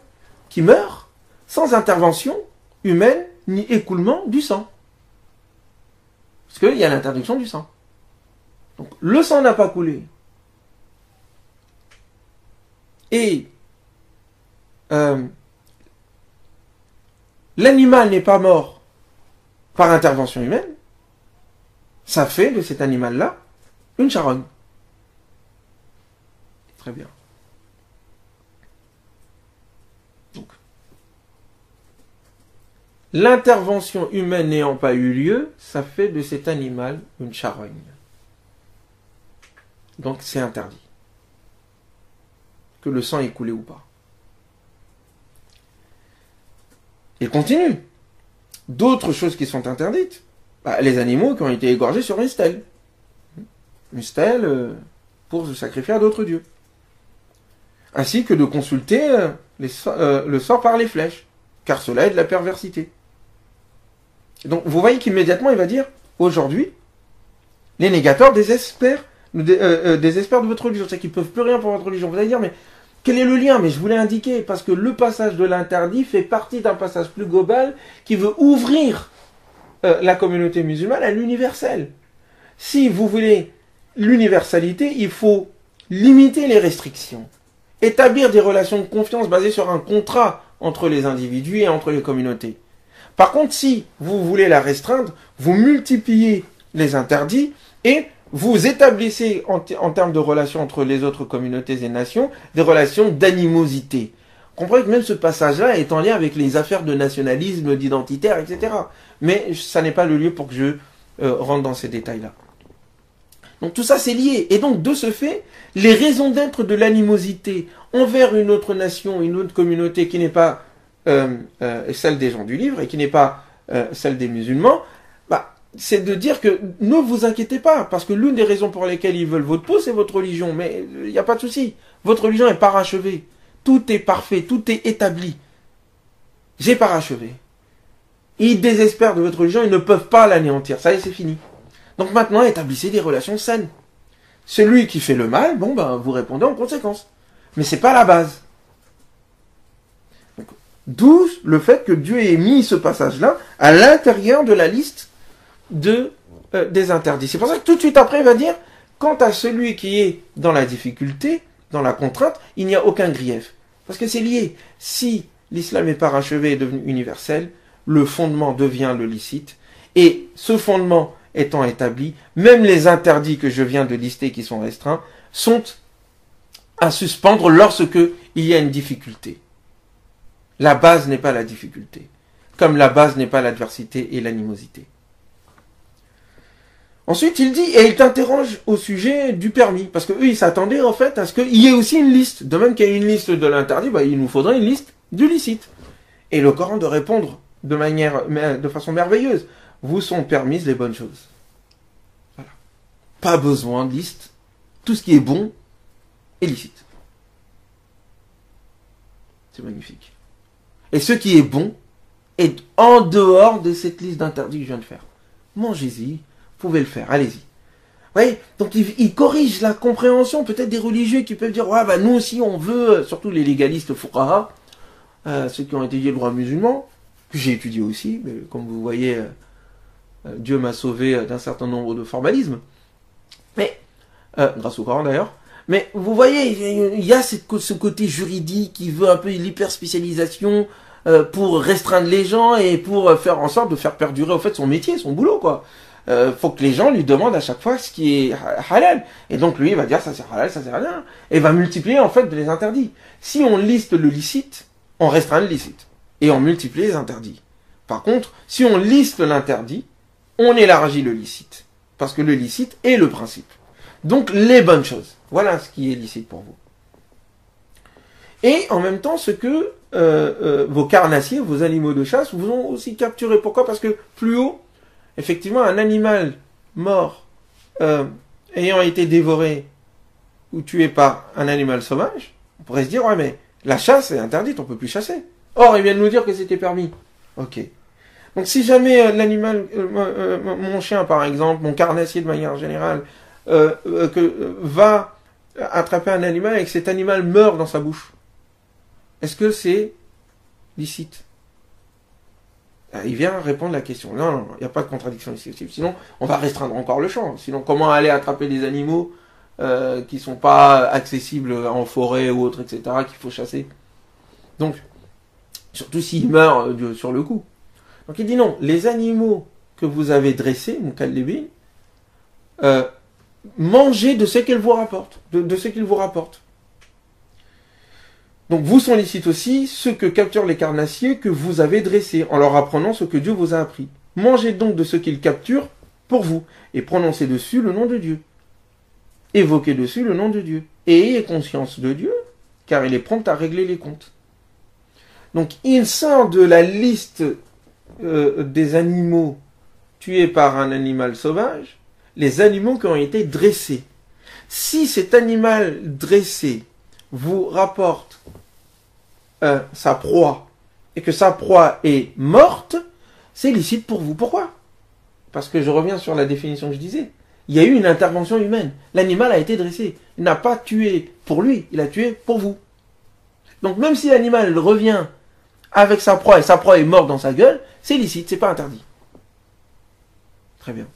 [SPEAKER 1] qui meurt, sans intervention humaine ni écoulement du sang. Parce qu'il y a l'interdiction du sang. Donc, le sang n'a pas coulé. Et l'animal n'est pas mort par intervention humaine. Ça fait de cet animal-là une charogne. Très bien. Donc, l'intervention humaine n'ayant pas eu lieu, ça fait de cet animal une charogne. Donc c'est interdit. Que le sang ait coulé ou pas. Il continue. D'autres choses qui sont interdites. Les animaux qui ont été égorgés sur une stèle. Une stèle pour se sacrifier à d'autres dieux. Ainsi que de consulter le sort par les flèches. Car cela est de la perversité. Donc vous voyez qu'immédiatement il va dire, aujourd'hui, les négateurs désespèrent de votre religion. C'est qu'ils ne peuvent plus rien pour votre religion. Vous allez dire, mais quel est le lien? Mais je voulais indiquer, parce que le passage de l'interdit fait partie d'un passage plus global qui veut ouvrir la communauté musulmane à l'universel. Si vous voulez l'universalité, il faut limiter les restrictions. Établir des relations de confiance basées sur un contrat entre les individus et entre les communautés. Par contre, si vous voulez la restreindre, vous multipliez les interdits et vous établissez en termes de relations entre les autres communautés et nations des relations d'animosité. Comprenez que même ce passage-là est en lien avec les affaires de nationalisme, d'identitaire, etc. Mais ça n'est pas le lieu pour que je rentre dans ces détails-là. Donc tout ça c'est lié. Et donc de ce fait, les raisons d'être de l'animosité envers une autre nation, une autre communauté qui n'est pas celle des gens du livre et qui n'est pas celle des musulmans, c'est de dire que ne vous inquiétez pas, parce que l'une des raisons pour lesquelles ils veulent votre peau, c'est votre religion. Mais il n'y a pas de souci. Votre religion est parachevée. Tout est parfait, tout est établi. J'ai parachevé. Ils désespèrent de votre religion, ils ne peuvent pas l'anéantir. Ça y est, c'est fini. Donc maintenant, établissez des relations saines. Celui qui fait le mal, vous répondez en conséquence. Mais c'est pas la base. D'où le fait que Dieu ait mis ce passage-là à l'intérieur de la liste des interdits. C'est pour ça que tout de suite après, il va dire, quant à celui qui est dans la difficulté, dans la contrainte, il n'y a aucun grief. Parce que c'est lié. Si l'islam est parachevé et devenu universel, le fondement devient le licite. Et ce fondement étant établi, même les interdits que je viens de lister qui sont restreints, sont à suspendre lorsque il y a une difficulté. La base n'est pas la difficulté. Comme la base n'est pas l'adversité et l'animosité. Ensuite, il dit, et il t'interroge au sujet du permis, parce que eux, ils s'attendaient en fait à ce qu'il y ait aussi une liste. De même qu'il y a une liste de l'interdit, il nous faudrait une liste du licite. Et le Coran de répondre de façon merveilleuse. Vous sont permises les bonnes choses. Voilà. Pas besoin de liste. Tout ce qui est bon est licite. C'est magnifique. Et ce qui est bon est en dehors de cette liste d'interdits que je viens de faire. Mangez-y. Vous pouvez le faire, allez-y. Vous voyez, donc il corrige la compréhension peut-être des religieux qui peuvent dire nous aussi on veut, surtout les légalistes fuqaha, ceux qui ont étudié le droit musulman, que j'ai étudié aussi, mais comme vous voyez, Dieu m'a sauvé d'un certain nombre de formalismes, mais grâce au Coran d'ailleurs. Mais vous voyez, il y a ce côté juridique qui veut un peu l'hyper spécialisation, pour restreindre les gens et pour faire en sorte de faire perdurer au fait son métier, son boulot, quoi. Faut que les gens lui demandent à chaque fois ce qui est halal. Et donc lui, il va dire ça c'est halal, ça c'est halal. Et va multiplier en fait les interdits. Si on liste le licite, on restreint le licite. Et on multiplie les interdits. Par contre, si on liste l'interdit, on élargit le licite. Parce que le licite est le principe. Donc les bonnes choses. Voilà ce qui est licite pour vous. Et en même temps, ce que vos carnassiers, vos animaux de chasse, vous ont aussi capturé. Pourquoi? Parce que plus haut, effectivement, un animal mort ayant été dévoré ou tué par un animal sauvage, on pourrait se dire, ouais, mais la chasse est interdite, on peut plus chasser. Or, il vient de nous dire que c'était permis. Ok. Donc, si jamais l'animal, mon chien par exemple, mon carnassier de manière générale, va attraper un animal et que cet animal meurt dans sa bouche, est-ce que c'est licite? Il vient répondre à la question. Non, non, il n'y a pas de contradiction ici. Sinon, on va restreindre encore le champ. Sinon, comment aller attraper des animaux qui ne sont pas accessibles en forêt ou autre, etc., qu'il faut chasser? Donc, surtout s'ils meurent sur le coup. Donc il dit non, les animaux que vous avez dressés, Mukallibin, mangez de ce qu'ils vous rapportent. De ce qu'ils vous rapportent. Donc vous sont licites aussi ceux que capturent les carnassiers que vous avez dressés, en leur apprenant ce que Dieu vous a appris. Mangez donc de ce qu'ils capturent pour vous, et prononcez dessus le nom de Dieu. Évoquez dessus le nom de Dieu. Et ayez conscience de Dieu, car il est prompt à régler les comptes. Donc il sort de la liste des animaux tués par un animal sauvage, les animaux qui ont été dressés. Si cet animal dressé vous rapporte sa proie, et que sa proie est morte, c'est licite pour vous. Pourquoi? Parce que je reviens sur la définition que je disais. Il y a eu une intervention humaine. L'animal a été dressé. Il n'a pas tué pour lui, il a tué pour vous. Donc même si l'animal revient avec sa proie, et sa proie est morte dans sa gueule, c'est licite, c'est pas interdit. Très bien.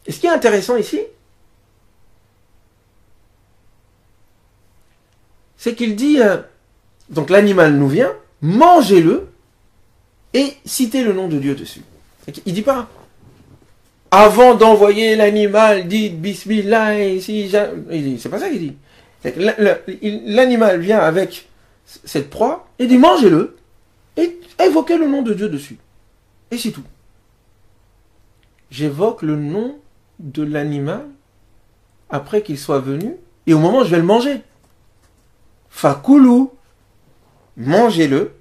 [SPEAKER 1] Et ce qui est intéressant ici, c'est qu'il dit, donc l'animal nous vient, mangez-le, et citez le nom de Dieu dessus. Il dit pas, avant d'envoyer l'animal, dites Bismillah, et si c'est pas ça qu'il dit. L'animal vient avec cette proie, et dit mangez-le, et évoquez le nom de Dieu dessus. Et c'est tout. J'évoque le nom de l'animal après qu'il soit venu, et au moment où je vais le manger. Fakoulou, mangez-le.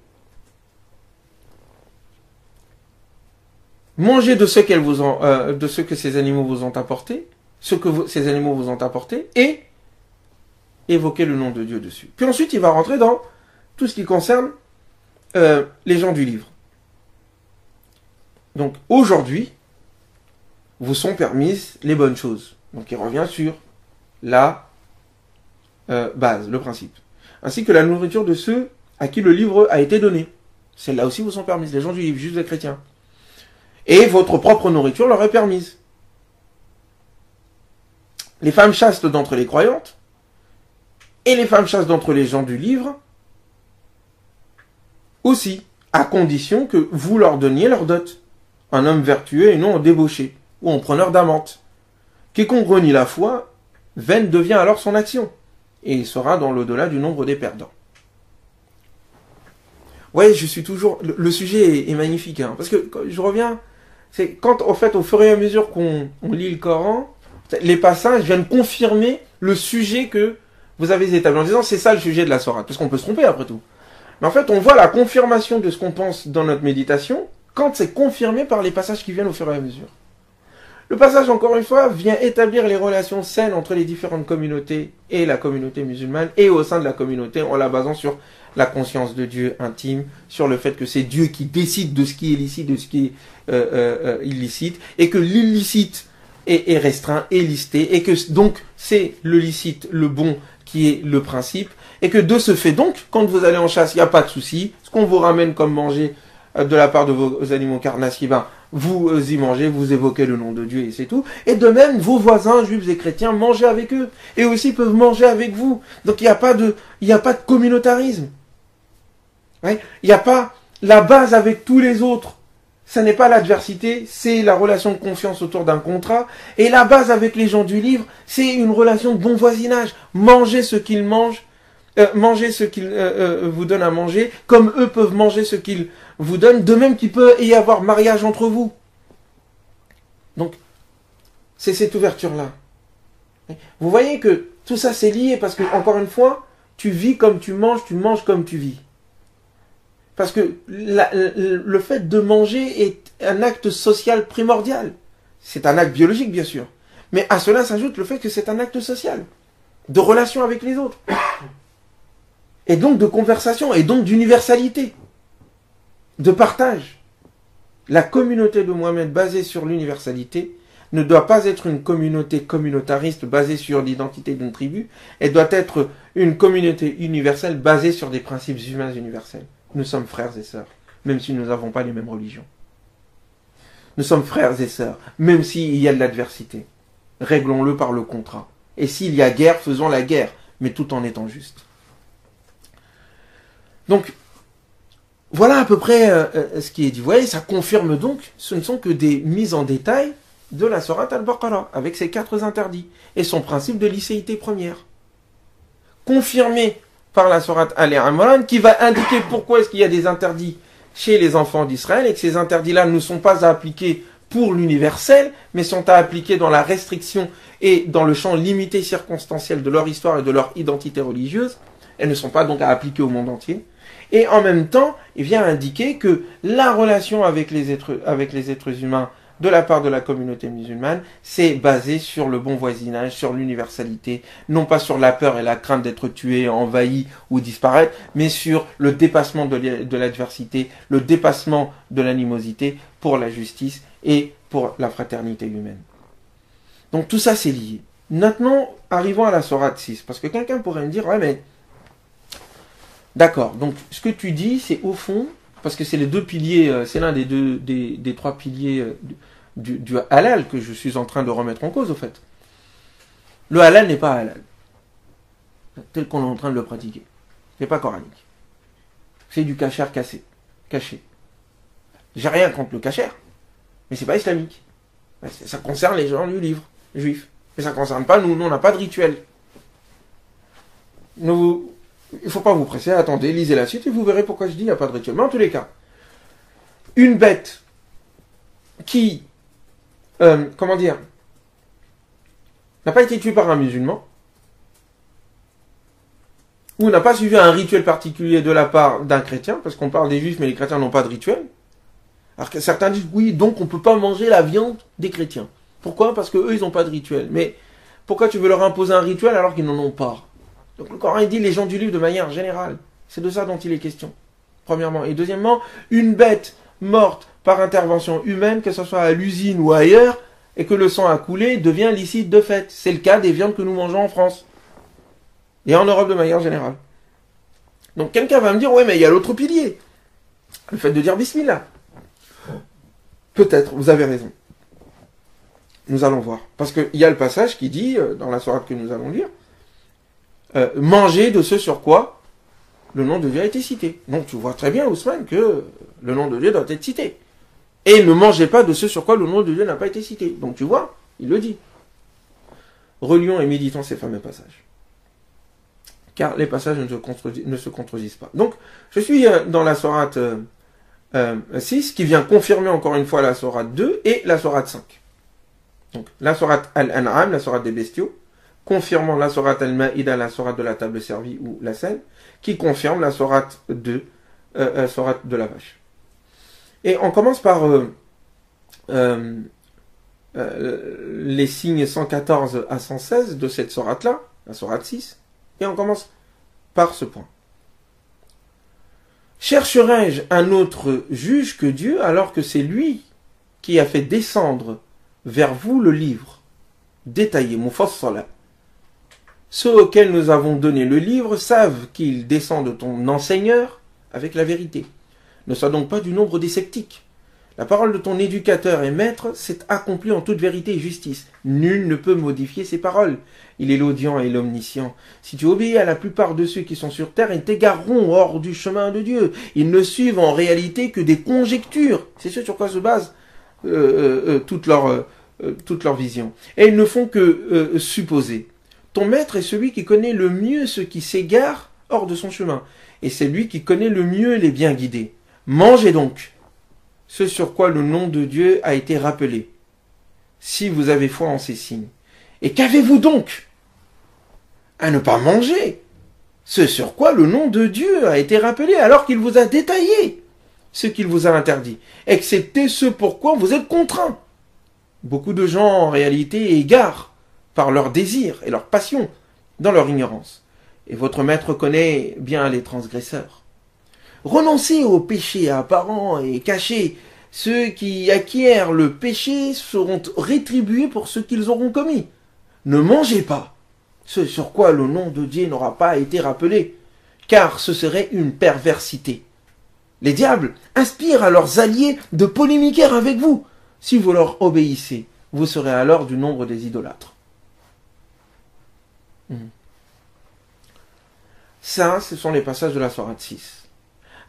[SPEAKER 1] Mangez de ce qu'elles vous ont, de ce que ces animaux vous ont apporté, ces animaux vous ont apporté, et évoquez le nom de Dieu dessus. Puis ensuite, il va rentrer dans tout ce qui concerne les gens du livre. Donc, aujourd'hui, vous sont permises les bonnes choses. Donc, il revient sur la base, le principe. Ainsi que la nourriture de ceux à qui le livre a été donné. Celles-là aussi vous sont permises, les gens du livre, juste les chrétiens. Et votre propre nourriture leur est permise. Les femmes chastes d'entre les croyantes, et les femmes chastes d'entre les gens du livre, aussi, à condition que vous leur donniez leur dot. Un homme vertueux et non un débauché, ou un preneur d'amante. Quiconque renie la foi, vaine devient alors son action, et il sera dans l'au-delà du nombre des perdants. Ouais, je suis toujours... Le sujet est magnifique, hein, parce que je reviens... C'est quand, en fait, au fur et à mesure qu'on lit le Coran, les passages viennent confirmer le sujet que vous avez établi, en disant c'est ça le sujet de la sourate, parce qu'on peut se tromper après tout. Mais en fait, on voit la confirmation de ce qu'on pense dans notre méditation quand c'est confirmé par les passages qui viennent au fur et à mesure. Le passage, encore une fois, vient établir les relations saines entre les différentes communautés et la communauté musulmane, et au sein de la communauté, en la basant sur la conscience de Dieu intime, sur le fait que c'est Dieu qui décide de ce qui est licite, de ce qui est illicite, et que l'illicite est restreint, est listé, et que donc c'est le licite, le bon, qui est le principe, et que de ce fait donc, quand vous allez en chasse, il n'y a pas de souci, ce qu'on vous ramène comme manger de la part de vos animaux carnassiers, vous y mangez, vous évoquez le nom de Dieu et c'est tout. Et de même, vos voisins, juifs et chrétiens, mangez avec eux. Et aussi peuvent manger avec vous. Donc il n'y a pas de communautarisme. Ouais. Il n'y a pas la base avec tous les autres. Ça n'est pas l'adversité, c'est la relation de confiance autour d'un contrat. Et la base avec les gens du livre, c'est une relation de bon voisinage. Mangez ce qu'ils mangent, mangez ce qu'ils vous donnent à manger, comme eux peuvent manger ce qu'ils vous donnent, de même qu'il peut y avoir mariage entre vous. Donc, c'est cette ouverture-là. Vous voyez que tout ça c'est lié parce que, encore une fois, tu vis comme tu manges comme tu vis. Parce que le fait de manger est un acte social primordial. C'est un acte biologique, bien sûr. Mais à cela s'ajoute le fait que c'est un acte social. De relation avec les autres. Et donc de conversation, et donc d'universalité. De partage. La communauté de Mohammed basée sur l'universalité ne doit pas être une communauté communautariste basée sur l'identité d'une tribu. Elle doit être une communauté universelle basée sur des principes humains universels. Nous sommes frères et sœurs, même si nous n'avons pas les mêmes religions. Nous sommes frères et sœurs, même s'il y a de l'adversité. Réglons-le par le contrat. Et s'il y a guerre, faisons la guerre, mais tout en étant juste. Donc, voilà à peu près ce qui est dit. Vous voyez, ça confirme donc, ce ne sont que des mises en détail de la sourate Al-Baqarah, avec ses 4 interdits, et son principe de licéité première. Confirmé par la sourate Al-Imran, qui va indiquer pourquoi est-ce qu'il y a des interdits chez les enfants d'Israël, et que ces interdits-là ne sont pas à appliquer pour l'universel, mais sont à appliquer dans la restriction et dans le champ limité circonstanciel de leur histoire et de leur identité religieuse. Elles ne sont pas donc à appliquer au monde entier. Et en même temps, il vient indiquer que la relation avec les êtres humains de la part de la communauté musulmane, c'est basé sur le bon voisinage, sur l'universalité, non pas sur la peur et la crainte d'être tué, envahi ou disparaître, mais sur le dépassement de l'adversité, le dépassement de l'animosité pour la justice et pour la fraternité humaine. Donc tout ça c'est lié. Maintenant, arrivons à la sourate 6, parce que quelqu'un pourrait me dire, ouais mais, d'accord, donc ce que tu dis, c'est au fond, parce que c'est les 2 piliers, c'est l'un des 3 piliers du halal que je suis en train de remettre en cause, au fait. Le halal n'est pas halal, tel qu'on est en train de le pratiquer. C'est pas coranique. C'est du kasher caché. J'ai rien contre le kasher, mais c'est pas islamique. Ça concerne les gens du livre, les juifs. Mais ça concerne pas nous, on n'a pas de rituel. Il ne faut pas vous presser, attendez, lisez la suite et vous verrez pourquoi je dis il n'y a pas de rituel. Mais en tous les cas, une bête qui, n'a pas été tuée par un musulman, ou n'a pas suivi un rituel particulier de la part d'un chrétien, parce qu'on parle des juifs mais les chrétiens n'ont pas de rituel. Alors que certains disent oui, donc on ne peut pas manger la viande des chrétiens. Pourquoi? Parce qu'eux ils n'ont pas de rituel. Mais pourquoi tu veux leur imposer un rituel alors qu'ils n'en ont pas? Donc le Coran il dit les gens du livre de manière générale. C'est de ça dont il est question. Premièrement. Et deuxièmement, une bête morte par intervention humaine, que ce soit à l'usine ou ailleurs, et que le sang a coulé, devient licite de fait. C'est le cas des viandes que nous mangeons en France. Et en Europe de manière générale. Donc quelqu'un va me dire, ouais mais il y a l'autre pilier. Le fait de dire Bismillah. Peut-être, vous avez raison. Nous allons voir. Parce qu'il y a le passage qui dit, dans la sourate que nous allons lire, manger de ce sur quoi le nom de Dieu a été cité. Donc tu vois très bien, Ousmane, que le nom de Dieu doit être cité. Et ne mangez pas de ce sur quoi le nom de Dieu n'a pas été cité. Donc tu vois, il le dit. Relions et méditons ces fameux passages. Car les passages ne se contredisent pas. Donc, je suis dans la sourate 6, qui vient confirmer encore une fois la sourate 2 et la sourate 5. Donc, la sourate Al-An'am, la sourate des bestiaux, confirmant la sourate Al-Ma'ida, la sourate de la table servie ou la scène, qui confirme la sourate 2, sourate de la vache. Et on commence par les signes 114 à 116 de cette sourate-là, la sourate 6, et on commence par ce point. Chercherai-je un autre juge que Dieu alors que c'est lui qui a fait descendre vers vous le livre détaillé, Mufassala. Ceux auxquels nous avons donné le livre savent qu'il descend de ton enseigneur avec la vérité. Ne sois donc pas du nombre des sceptiques. La parole de ton éducateur et maître s'est accomplie en toute vérité et justice. Nul ne peut modifier ses paroles. Il est l'audient et l'omniscient. Si tu obéis à la plupart de ceux qui sont sur terre, ils t'égareront hors du chemin de Dieu. Ils ne suivent en réalité que des conjectures. C'est ce sur quoi se base toute leur vision. Et ils ne font que supposer. Ton maître est celui qui connaît le mieux ceux qui s'égarent hors de son chemin. Et c'est lui qui connaît le mieux les bien guidés. Mangez donc ce sur quoi le nom de Dieu a été rappelé, si vous avez foi en ces signes. Et qu'avez-vous donc à ne pas manger ce sur quoi le nom de Dieu a été rappelé, alors qu'il vous a détaillé ce qu'il vous a interdit, excepté ce pourquoi vous êtes contraints. Beaucoup de gens, en réalité, égarent par leur désir et leur passion dans leur ignorance. Et votre maître connaît bien les transgresseurs. Renoncez aux péchés apparents et cachés. Ceux qui acquièrent le péché seront rétribués pour ce qu'ils auront commis. Ne mangez pas ce sur quoi le nom de Dieu n'aura pas été rappelé, car ce serait une perversité. Les diables inspirent à leurs alliés de polémiquer avec vous. Si vous leur obéissez, vous serez alors du nombre des idolâtres. Ça, ce sont les passages de la sourate 6.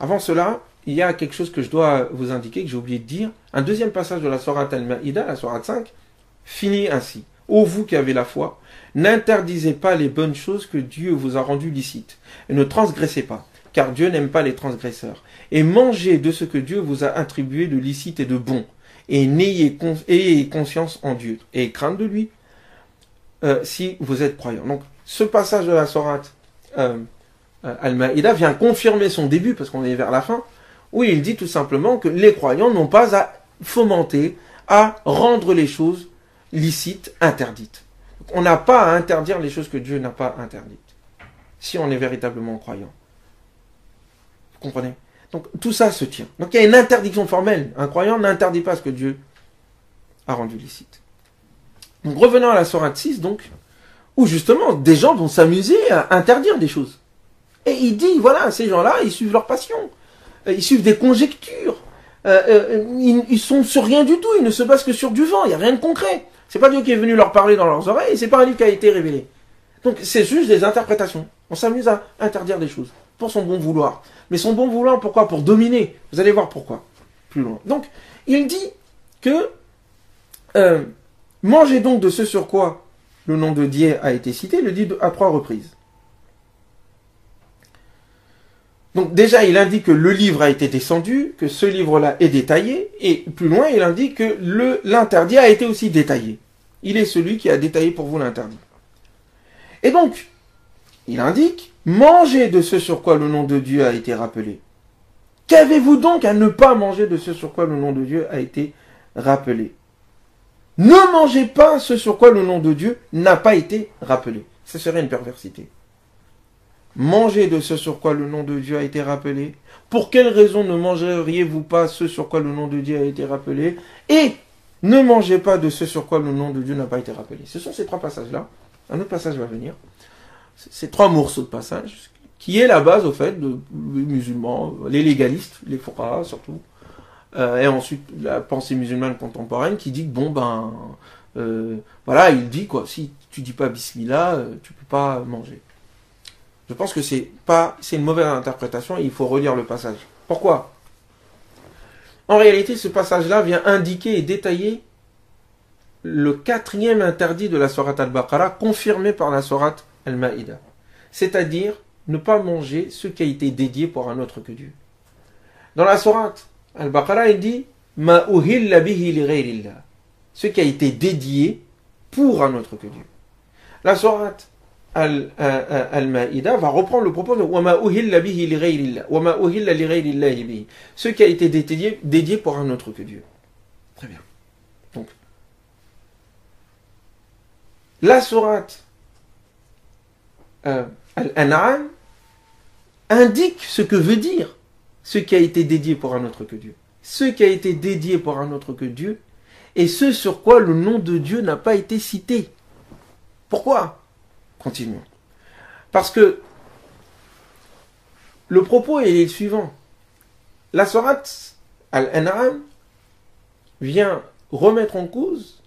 [SPEAKER 1] Avant cela, il y a quelque chose que je dois vous indiquer, que j'ai oublié de dire. Un deuxième passage de la sourate Al-Ma'ida, la sourate 5, finit ainsi. Ô vous qui avez la foi, n'interdisez pas les bonnes choses que Dieu vous a rendues licites, et ne transgressez pas, car Dieu n'aime pas les transgresseurs. Et mangez de ce que Dieu vous a attribué de licite et de bon, et ayez conscience en Dieu, et crainte de lui, si vous êtes croyants. Donc, ce passage de la sourate Al-Ma'ida vient confirmer son début, parce qu'on est vers la fin, où il dit tout simplement que les croyants n'ont pas à fomenter, à rendre les choses licites, interdites. On n'a pas à interdire les choses que Dieu n'a pas interdites, si on est véritablement croyant. Vous comprenez? Donc tout ça se tient. Donc il y a une interdiction formelle. Un croyant n'interdit pas ce que Dieu a rendu licite. Donc revenons à la sourate 6, donc, où justement des gens vont s'amuser à interdire des choses. Et il dit, voilà, ces gens-là, ils suivent leur passion. Ils suivent des conjectures. Ils sont sur rien du tout. Ils ne se basent que sur du vent. Il n'y a rien de concret. C'est pas Dieu qui est venu leur parler dans leurs oreilles. C'est pas un livre qui a été révélé. Donc c'est juste des interprétations. On s'amuse à interdire des choses pour son bon vouloir. Mais son bon vouloir, pourquoi? Pour dominer. Vous allez voir pourquoi. Plus loin. Donc, il dit que mangez donc de ce sur quoi le nom de Dieu a été cité. Il le dit à 3 reprises. Donc déjà, il indique que le livre a été descendu, que ce livre-là est détaillé, et plus loin, il indique que l'interdit a été aussi détaillé. Il est celui qui a détaillé pour vous l'interdit. Et donc, il indique, mangez de ce sur quoi le nom de Dieu a été rappelé. Qu'avez-vous donc à ne pas manger de ce sur quoi le nom de Dieu a été rappelé? Ne mangez pas ce sur quoi le nom de Dieu n'a pas été rappelé. Ce serait une perversité. Mangez de ce sur quoi le nom de Dieu a été rappelé. Pour quelle raison ne mangeriez-vous pas ce sur quoi le nom de Dieu a été rappelé? Et ne mangez pas de ce sur quoi le nom de Dieu n'a pas été rappelé. Ce sont ces 3 passages-là. Un autre passage va venir. Ces 3 morceaux de passage, qui est la base, au fait, des musulmans, les légalistes, les fuqaha surtout, et ensuite la pensée musulmane contemporaine qui dit que, bon, voilà, il dit, quoi, si tu dis pas Bismillah, tu peux pas manger. Je pense que c'est une mauvaise interprétation et il faut relire le passage. Pourquoi? En réalité, ce passage-là vient indiquer et détailler le 4e interdit de la sourate Al-Baqarah, confirmé par la sourate Al-Ma'ida. C'est-à-dire, ne pas manger ce qui a été dédié pour un autre que Dieu. Dans la sourate Al-Baqarah, il dit « Ma uhilla bihi li ghayrillah » ce qui a été dédié pour un autre que Dieu. La sourate Al-Ma'ida va reprendre le propos de وَمَا أُهِلَّ بِهِ لِغَيْرِ اللَّهِ وَمَا أُهِلَّ لِغَيْرِ اللَّهِ بِهِ ce qui a été dédié pour un autre que Dieu. Très bien. Donc, la sourate Al-An'am indique ce que veut dire ce qui a été dédié pour un autre que Dieu. Ce qui a été dédié pour un autre que Dieu et ce sur quoi le nom de Dieu n'a pas été cité. Pourquoi? Continuons. Parce que le propos est le suivant. La sourate Al-An'am vient remettre en cause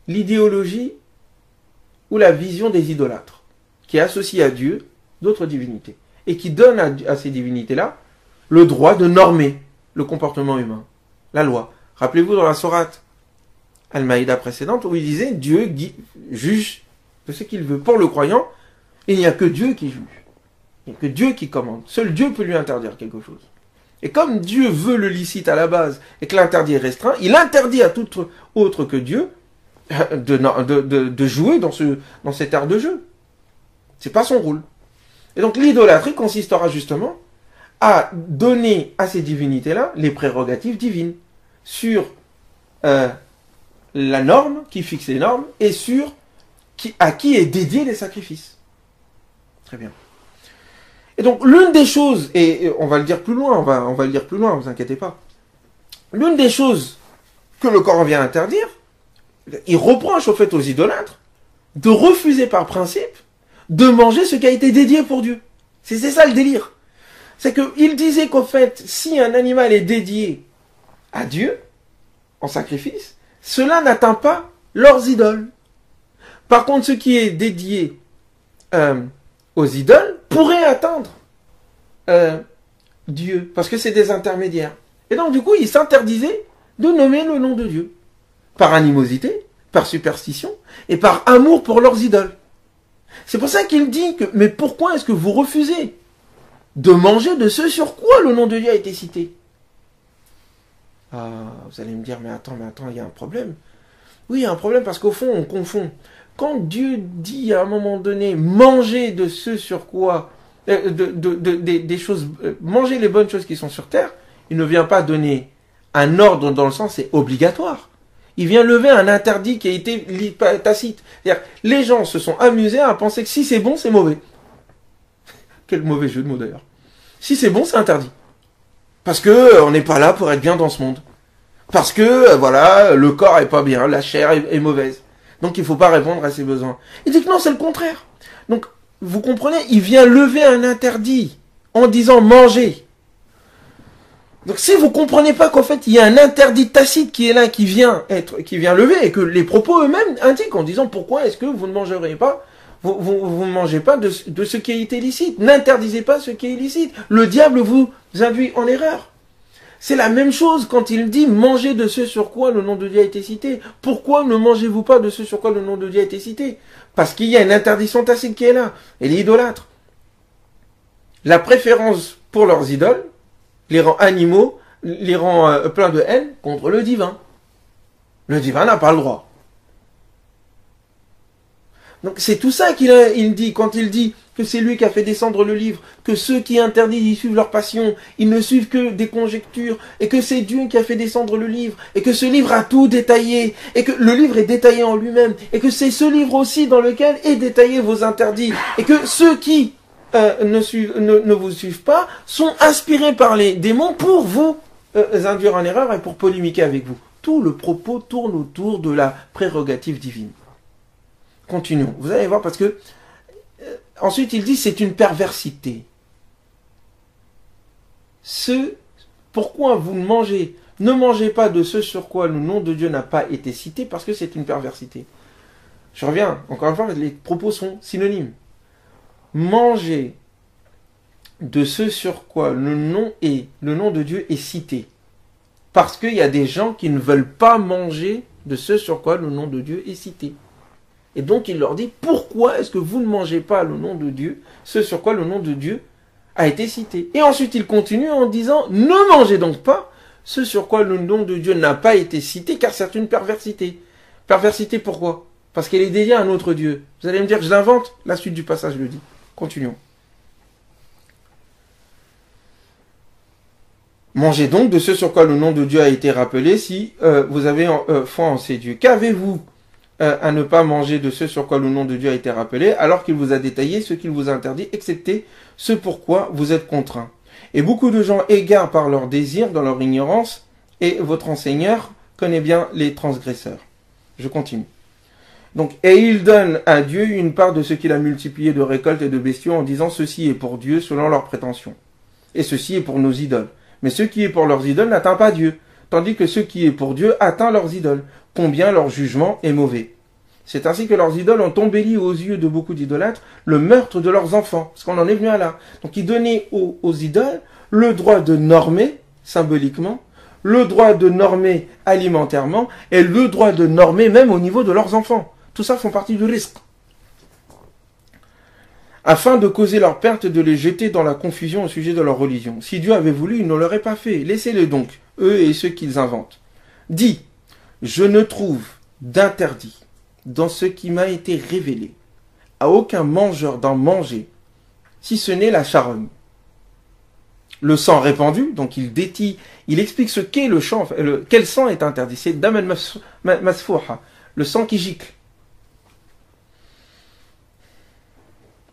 [SPEAKER 1] l'idéologie ou la vision des idolâtres, qui associe à Dieu d'autres divinités, et qui donne à ces divinités-là le droit de normer le comportement humain, la loi. Rappelez-vous dans la sourate Al-Maïda précédente, où il disait Dieu juge de ce qu'il veut. Pour le croyant, il n'y a que Dieu qui juge. Il n'y a que Dieu qui commande. Seul Dieu peut lui interdire quelque chose. Et comme Dieu veut le licite à la base et que l'interdit est restreint, il interdit à tout autre que Dieu de jouer dans cet art de jeu. C'est pas son rôle. Et donc l'idolâtrie consistera justement à donner à ces divinités-là les prérogatives divines sur la norme, qui fixe les normes, et sur à qui est dédié les sacrifices. Très bien. Et donc l'une des choses, et on va le dire plus loin, on va le dire plus loin, ne vous inquiétez pas. L'une des choses que le Coran vient interdire, il reproche au fait aux idolâtres de refuser par principe de manger ce qui a été dédié pour Dieu. C'est ça le délire. C'est qu'il disait qu'au fait, si un animal est dédié à Dieu, en sacrifice, cela n'atteint pas leurs idoles. Par contre, ce qui est dédié aux idoles pourrait atteindre Dieu, parce que c'est des intermédiaires. Et donc, du coup, ils s'interdisaient de nommer le nom de Dieu, par animosité, par superstition, et par amour pour leurs idoles. C'est pour ça qu'il dit que, mais pourquoi est-ce que vous refusez de manger de ce sur quoi le nom de Dieu a été cité? Ah, vous allez me dire, mais attends, il y a un problème. Oui, il y a un problème parce qu'au fond, on confond. Quand Dieu dit à un moment donné, manger de ce sur quoi, des choses, manger les bonnes choses qui sont sur terre, il ne vient pas donner un ordre dans le sens, c'est obligatoire. Il vient lever un interdit qui a été tacite. C'est-à-dire, les gens se sont amusés à penser que si c'est bon, c'est mauvais. Quel mauvais jeu de mots d'ailleurs. Si c'est bon, c'est interdit. Parce que on n'est pas là pour être bien dans ce monde. Parce que, voilà, le corps est pas bien, la chair est mauvaise. Donc il faut pas répondre à ses besoins. Il dit que non, c'est le contraire. Donc, vous comprenez, il vient lever un interdit en disant manger. Donc si vous comprenez pas qu'en fait il y a un interdit tacite qui est là, qui vient lever, et que les propos eux-mêmes indiquent en disant pourquoi est-ce que vous ne mangerez pas, vous ne mangez pas de ce qui a été licite. N'interdisez pas ce qui est illicite. Le diable vous induit en erreur. C'est la même chose quand il dit mangez de ce sur quoi le nom de Dieu a été cité. Pourquoi ne mangez-vous pas de ce sur quoi le nom de Dieu a été cité? Parce qu'il y a une interdiction tacite qui est là. Et les idolâtres, la préférence pour leurs idoles les rend animaux, les rend pleins de haine contre le divin. Le divin n'a pas le droit. Donc c'est tout ça qu'il dit, quand il dit que c'est lui qui a fait descendre le livre, que ceux qui interdisent, ils suivent leur passion, ils ne suivent que des conjectures, et que c'est Dieu qui a fait descendre le livre, et que ce livre a tout détaillé, et que le livre est détaillé en lui-même, et que c'est ce livre aussi dans lequel est détaillé vos interdits, et que ceux qui ne vous suivent pas sont inspirés par les démons pour vous induire en erreur et pour polémiquer avec vous. Tout le propos tourne autour de la prérogative divine. Continuons. Vous allez voir parce que ensuite il dit c'est une perversité. Pourquoi vous ne mangez pas de ce sur quoi le nom de Dieu n'a pas été cité, parce que c'est une perversité. Je reviens, encore une fois, les propos sont synonymes. Manger de ce sur quoi le nom de Dieu est cité. Parce qu'il y a des gens qui ne veulent pas manger de ce sur quoi le nom de Dieu est cité. Et donc il leur dit, pourquoi est-ce que vous ne mangez pas le nom de Dieu, ce sur quoi le nom de Dieu a été cité? Et ensuite il continue en disant, ne mangez donc pas ce sur quoi le nom de Dieu n'a pas été cité, car c'est une perversité. Perversité pourquoi? Parce qu'elle est dédiée à un autre Dieu. Vous allez me dire, je l'invente, la suite du passage le dit. Continuons. Mangez donc de ce sur quoi le nom de Dieu a été rappelé, si vous avez foi en ces dieux. Qu'avez-vous à ne pas manger de ce sur quoi le nom de Dieu a été rappelé, alors qu'il vous a détaillé ce qu'il vous a interdit, excepté ce pourquoi vous êtes contraints. Et beaucoup de gens égarent par leur désir, dans leur ignorance, et votre enseigneur connaît bien les transgresseurs. Je continue. Donc, et il donne à Dieu une part de ce qu'il a multiplié de récoltes et de bestiaux en disant ceci est pour Dieu selon leurs prétentions. Et ceci est pour nos idoles. Mais ce qui est pour leurs idoles n'atteint pas Dieu. tandis que ce qui est pour Dieu atteint leurs idoles, combien leur jugement est mauvais. C'est ainsi que leurs idoles ont embelli aux yeux de beaucoup d'idolâtres le meurtre de leurs enfants, parce qu'on en est venu à là. Donc ils donnaient aux idoles le droit de normer, symboliquement, le droit de normer alimentairement, et le droit de normer même au niveau de leurs enfants. Tout ça font partie du risque. Afin de causer leur perte, de les jeter dans la confusion au sujet de leur religion. Si Dieu avait voulu, il ne l'aurait pas fait. Laissez-les donc, eux et ceux qu'ils inventent. Dis, je ne trouve d'interdit dans ce qui m'a été révélé à aucun mangeur d'en manger, si ce n'est la charogne. Le sang répandu, donc il explique ce qu'est le sang, quel sang est interdit. C'est daman masfouha, le sang qui gicle.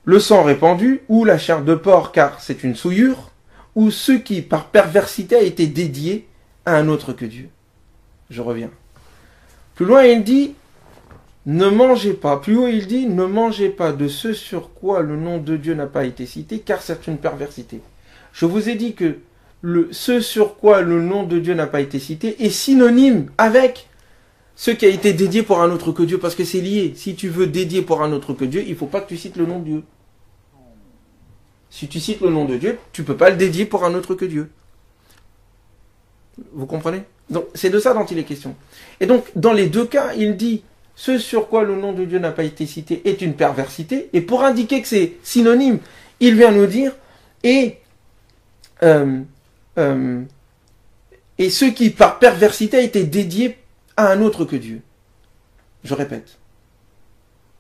[SPEAKER 1] Le sang répandu, ou la chair de porc, car c'est une souillure, ou ce qui, par perversité, a été dédié à un autre que Dieu. Je reviens. Plus loin, il dit, ne mangez pas. Plus haut, il dit, ne mangez pas de ce sur quoi le nom de Dieu n'a pas été cité, car c'est une perversité. Je vous ai dit que ce sur quoi le nom de Dieu n'a pas été cité est synonyme avec ce qui a été dédié pour un autre que Dieu, parce que c'est lié. Si tu veux dédier pour un autre que Dieu, il ne faut pas que tu cites le nom de Dieu. Si tu cites le nom de Dieu, tu ne peux pas le dédier pour un autre que Dieu. Vous comprenez? Donc, c'est de ça dont il est question. Et donc, dans les deux cas, il dit, ce sur quoi le nom de Dieu n'a pas été cité est une perversité, et pour indiquer que c'est synonyme, il vient nous dire, et ce qui, par perversité, a été dédié à un autre que Dieu. Je répète.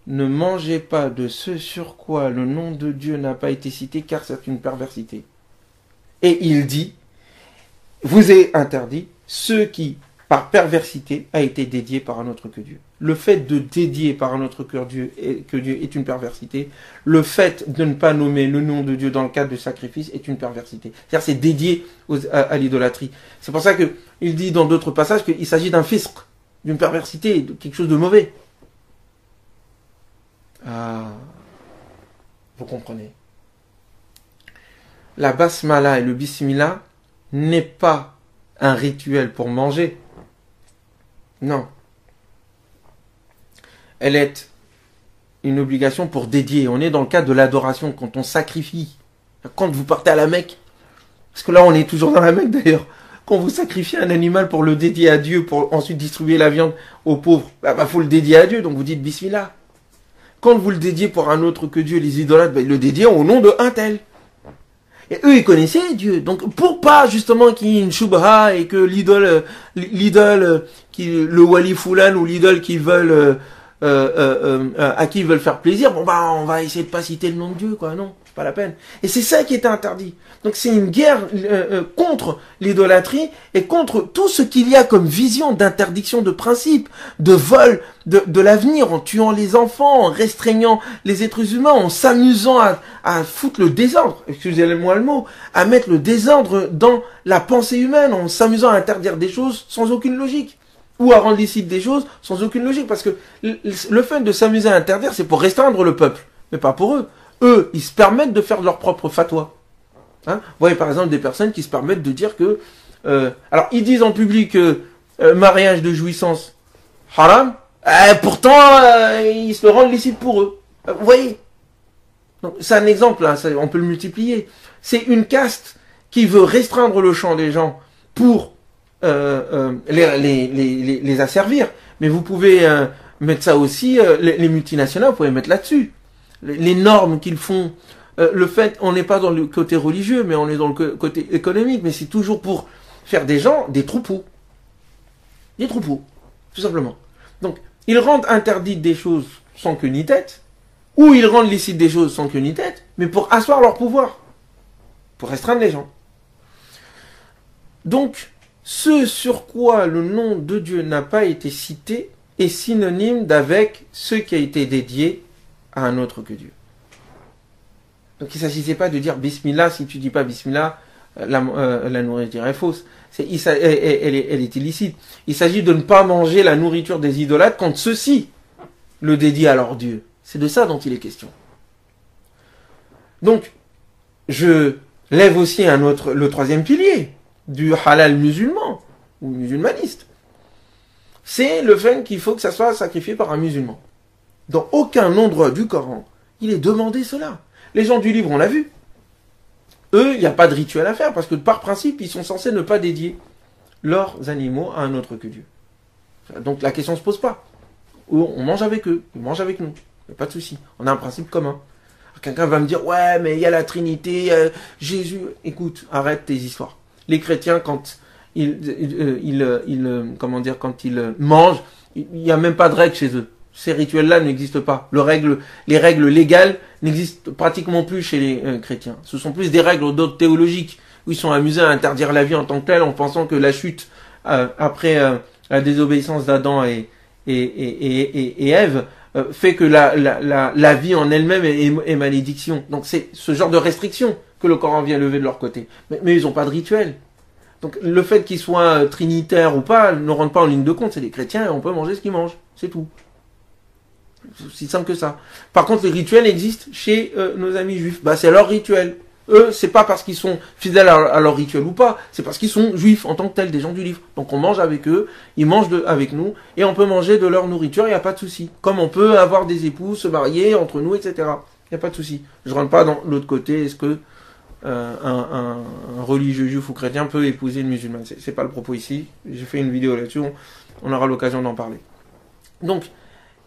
[SPEAKER 1] Ne mangez pas de ce sur quoi le nom de Dieu n'a pas été cité, car c'est une perversité. Et il dit, vous est interdit ce qui, par perversité, a été dédié par un autre que Dieu. Le fait de dédier par un autre que Dieu est une perversité. Le fait de ne pas nommer le nom de Dieu dans le cadre du sacrifice est une perversité. C'est-à-dire c'est dédié à l'idolâtrie. C'est pour ça qu'il dit dans d'autres passages qu'il s'agit d'un fisc, d'une perversité, de quelque chose de mauvais. Ah, vous comprenez. La basmala et le bismillah n'est pas un rituel pour manger. Non. Elle est une obligation pour dédier. On est dans le cadre de l'adoration, quand on sacrifie. Quand vous partez à la Mecque, parce que là on est toujours dans la Mecque d'ailleurs, quand vous sacrifiez un animal pour le dédier à Dieu, pour ensuite distribuer la viande aux pauvres, faut le dédier à Dieu, donc vous dites bismillah. Quand vous le dédiez pour un autre que Dieu, les idolâtres, ils le dédient au nom de un tel. Et eux, ils connaissaient Dieu. Donc, pour pas, justement, qu'il y ait une shubha et que l'idole, le wali fulan ou l'idole qu'ils veulent, à qui ils veulent faire plaisir, on va essayer de pas citer le nom de Dieu, quoi. Non, c'est pas la peine. Et c'est ça qui était interdit. Donc, c'est une guerre contre l'idolâtrie et contre tout ce qu'il y a comme vision d'interdiction de principe, de vol de l'avenir, en tuant les enfants, en restreignant les êtres humains, en s'amusant à foutre le désordre, excusez-moi le mot, à mettre le désordre dans la pensée humaine, en s'amusant à interdire des choses sans aucune logique. Ou à rendre licite des choses sans aucune logique. Parce que le fait de s'amuser à interdire, c'est pour restreindre le peuple. Mais pas pour eux. Eux, ils se permettent de faire leur propre fatwa. Hein, vous voyez par exemple des personnes qui se permettent de dire que... alors, ils disent en public mariage de jouissance haram. Pourtant, ils se le rendent licite pour eux. Vous voyez? C'est un exemple, hein, on peut le multiplier. C'est une caste qui veut restreindre le champ des gens pour les asservir. Mais vous pouvez mettre ça aussi, les multinationales, vous pouvez mettre là-dessus. Les normes qu'ils font, le fait, on n'est pas dans le côté religieux, mais on est dans le côté économique, mais c'est toujours pour faire des gens des troupeaux. Des troupeaux, tout simplement. Donc, ils rendent interdites des choses sans queue ni tête, ou ils rendent licites des choses sans queue ni tête, mais pour asseoir leur pouvoir, pour restreindre les gens. Donc, ce sur quoi le nom de Dieu n'a pas été cité est synonyme d'avec ce qui a été dédié à un autre que Dieu. Donc il ne s'agissait pas de dire Bismillah, si tu dis pas Bismillah, la nourriture est fausse. Elle est illicite. Il s'agit de ne pas manger la nourriture des idolâtres quand ceux-ci le dédient à leur Dieu. C'est de ça dont il est question. Donc, je lève aussi le troisième pilier du halal musulman. ou musulmaniste. C'est le fait qu'il faut que ça soit sacrifié par un musulman. Dans aucun endroit du Coran, il est demandé cela. Les gens du livre, on l'a vu. Eux, il n'y a pas de rituel à faire, parce que par principe, ils sont censés ne pas dédier leurs animaux à un autre que Dieu. Donc la question ne se pose pas. On mange avec eux, ils mangent avec nous. Il n'y a pas de souci. On a un principe commun. Quelqu'un va me dire, ouais, mais il y a la Trinité, Jésus. Écoute, arrête tes histoires. Les chrétiens, quand quand ils mangent, il n'y a même pas de règles chez eux. Ces rituels-là n'existent pas. Les règles légales n'existent pratiquement plus chez les chrétiens. Ce sont plus des règles d'ordre théologique, où ils sont amusés à interdire la vie en tant que telle, en pensant que la chute, après la désobéissance d'Adam et Ève, fait que la vie en elle-même est malédiction. Donc c'est ce genre de restriction que le Coran vient lever de leur côté. Mais ils n'ont pas de rituel. Donc le fait qu'ils soient trinitaires ou pas ne rentre pas en ligne de compte. C'est des chrétiens et on peut manger ce qu'ils mangent. C'est tout. C'est aussi simple que ça. Par contre, les rituels existent chez nos amis juifs. C'est leur rituel. Eux, c'est pas parce qu'ils sont fidèles à leur rituel ou pas, c'est parce qu'ils sont juifs en tant que tels, des gens du livre. Donc on mange avec eux, ils mangent avec nous, et on peut manger de leur nourriture, il n'y a pas de souci. Comme on peut avoir des époux, se marier entre nous, etc. Il n'y a pas de souci. Je rentre pas dans l'autre côté, est-ce que un religieux juif ou chrétien peut épouser une musulmane. C'est pas le propos ici, j'ai fait une vidéo là-dessus, on aura l'occasion d'en parler. Donc,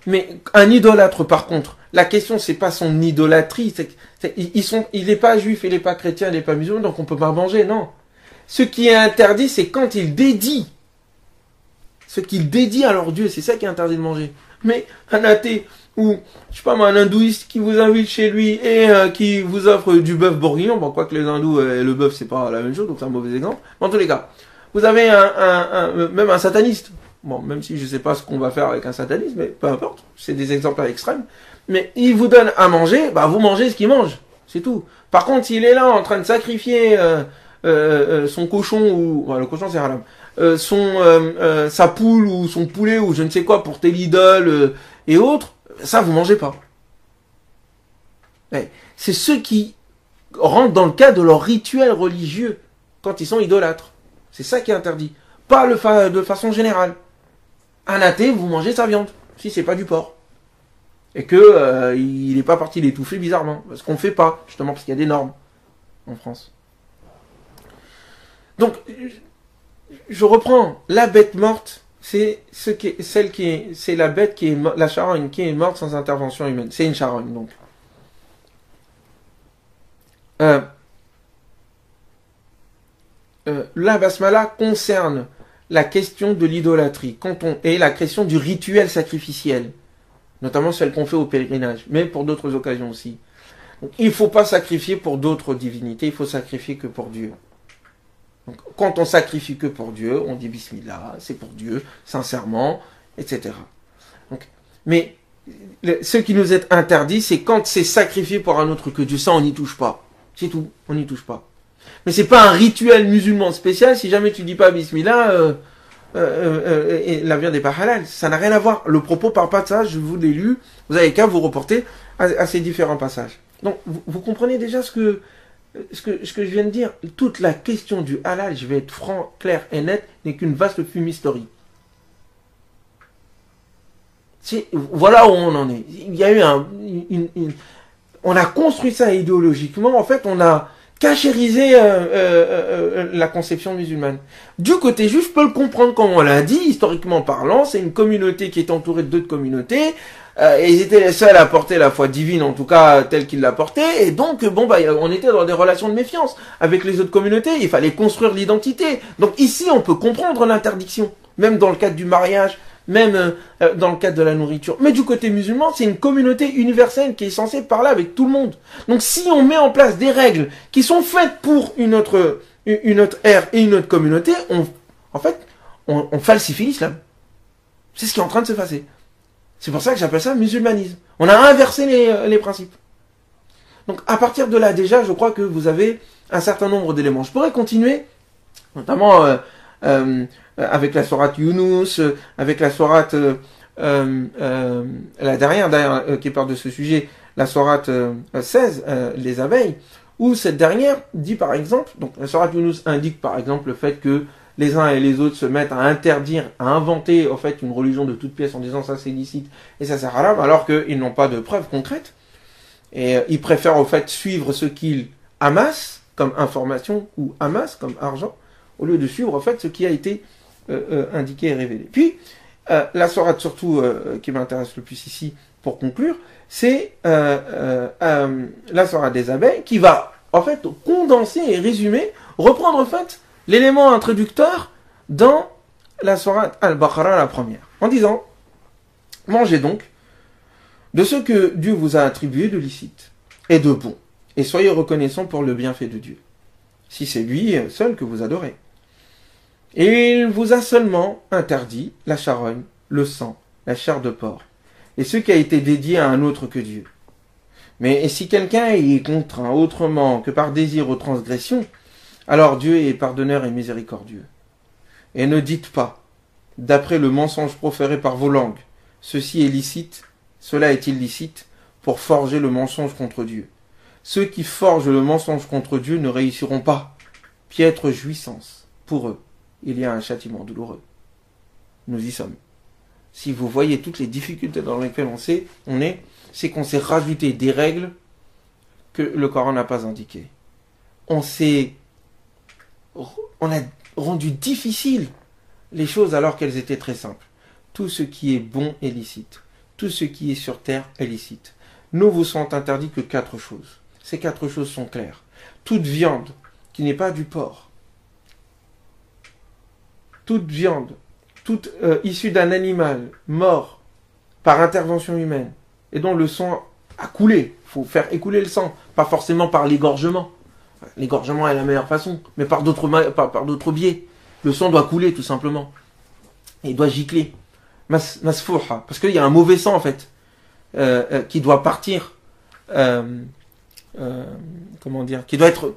[SPEAKER 1] mais un idolâtre, par contre, la question c'est pas son idolâtrie, il n'est pas juif, il n'est pas chrétien, il n'est pas musulman, donc on peut pas manger, non. Ce qui est interdit, c'est quand il dédie. Ce qu'il dédie à leur Dieu, c'est ça qui est interdit de manger. Mais un athée, ou, je sais pas moi, un hindouiste qui vous invite chez lui et qui vous offre du bœuf bourguignon, quoique les hindous et le bœuf c'est pas la même chose, donc c'est un mauvais exemple. Mais en tous les cas, vous avez même un sataniste. Bon, même si je sais pas ce qu'on va faire avec un sataniste, mais peu importe, c'est des exemples extrêmes. Mais il vous donne à manger, vous mangez ce qu'il mange, c'est tout. Par contre, s'il est là en train de sacrifier son cochon, ou le cochon c'est haram, sa poule ou son poulet ou je ne sais quoi pour telle idole et autres, ça vous mangez pas. C'est ceux qui rentrent dans le cadre de leur rituel religieux quand ils sont idolâtres. C'est ça qui est interdit. Pas de façon générale. Un athée, vous mangez sa viande, si c'est pas du porc. Et que il n'est pas parti l'étouffer bizarrement. Parce qu'on ne fait pas, justement, parce qu'il y a des normes en France. Donc, je reprends. La bête morte, c'est la bête qui est la charogne qui est morte sans intervention humaine. C'est une charogne, donc. La basmala concerne la question de l'idolâtrie, et la question du rituel sacrificiel, notamment celle qu'on fait au pèlerinage, mais pour d'autres occasions aussi. Donc, il ne faut pas sacrifier pour d'autres divinités, il faut sacrifier que pour Dieu. Donc, quand on sacrifie que pour Dieu, on dit Bismillah, c'est pour Dieu, sincèrement, etc. Donc, mais ce qui nous est interdit, c'est quand c'est sacrifié pour un autre que Dieu, ça on n'y touche pas. C'est tout, on n'y touche pas. Mais c'est pas un rituel musulman spécial, si jamais tu dis pas Bismillah, et la viande n'est pas halal. Ça n'a rien à voir. Le propos parle pas de ça, je vous l'ai lu, vous avez qu'à vous reporter à ces différents passages. Donc, vous comprenez déjà ce que je viens de dire. Toute la question du halal, je vais être franc, clair et net, n'est qu'une vaste fumisterie. Voilà où on en est. Il y a eu on a construit ça idéologiquement. En fait, on a cachérisé la conception musulmane. Du côté juif, je peux le comprendre, comme on l'a dit, historiquement parlant, c'est une communauté qui est entourée de d'autres communautés, et ils étaient les seuls à porter la foi divine, en tout cas telle qu'ils la portaient, et donc on était dans des relations de méfiance avec les autres communautés, il fallait construire l'identité. Donc ici, on peut comprendre l'interdiction, même dans le cadre du mariage, même dans le cadre de la nourriture. Mais du côté musulman, c'est une communauté universelle qui est censée parler avec tout le monde. Donc si on met en place des règles qui sont faites pour une autre ère et une autre communauté, on falsifie l'islam. C'est ce qui est en train de se passer. C'est pour ça que j'appelle ça musulmanisme. On a inversé les principes. Donc à partir de là, déjà, je crois que vous avez un certain nombre d'éléments. Je pourrais continuer, notamment avec la sourate Yunus, avec la sourate la dernière d'ailleurs qui parle de ce sujet, la sourate 16, les abeilles, où cette dernière dit par exemple, donc la sourate Yunus indique par exemple le fait que les uns et les autres se mettent à interdire, à inventer en fait une religion de toute pièce en disant ça c'est licite et ça c'est haram, alors qu'ils n'ont pas de preuves concrètes. Et ils préfèrent en fait suivre ce qu'ils amassent comme information ou amassent comme argent, au lieu de suivre en fait ce qui a été indiqué et révélé. Puis, la sourate surtout qui m'intéresse le plus ici pour conclure, c'est la sourate des abeilles qui va en fait condenser et résumer, reprendre en fait l'élément introducteur dans la sourate Al-Baqarah, la première, en disant « Mangez donc de ce que Dieu vous a attribué de licite et de bon, et soyez reconnaissants pour le bienfait de Dieu, si c'est lui seul que vous adorez. Et il vous a seulement interdit la charogne, le sang, la chair de porc, et ce qui a été dédié à un autre que Dieu. Mais si quelqu'un est contraint autrement que par désir ou transgression, alors Dieu est pardonneur et miséricordieux. Et ne dites pas, d'après le mensonge proféré par vos langues, ceci est licite, cela est illicite, pour forger le mensonge contre Dieu. Ceux qui forgent le mensonge contre Dieu ne réussiront pas. Piètre jouissance. Pour eux, il y a un châtiment douloureux. Nous y sommes. Si vous voyez toutes les difficultés dans lesquelles on est, c'est qu'on s'est rajouté des règles que le Coran n'a pas indiquées. On a rendu difficile les choses alors qu'elles étaient très simples. Tout ce qui est bon est licite. Tout ce qui est sur terre est licite. Ne vous sont interdits que 4 choses. Ces 4 choses sont claires. Toute viande qui n'est pas du porc, toute viande, toute issue d'un animal mort par intervention humaine et dont le sang a coulé, il faut faire écouler le sang, pas forcément par l'égorgement. L'égorgement est la meilleure façon, mais par d'autres biais. Le sang doit couler tout simplement. Et il doit gicler. Masfouha, parce qu'il y a un mauvais sang en fait qui doit partir, qui doit être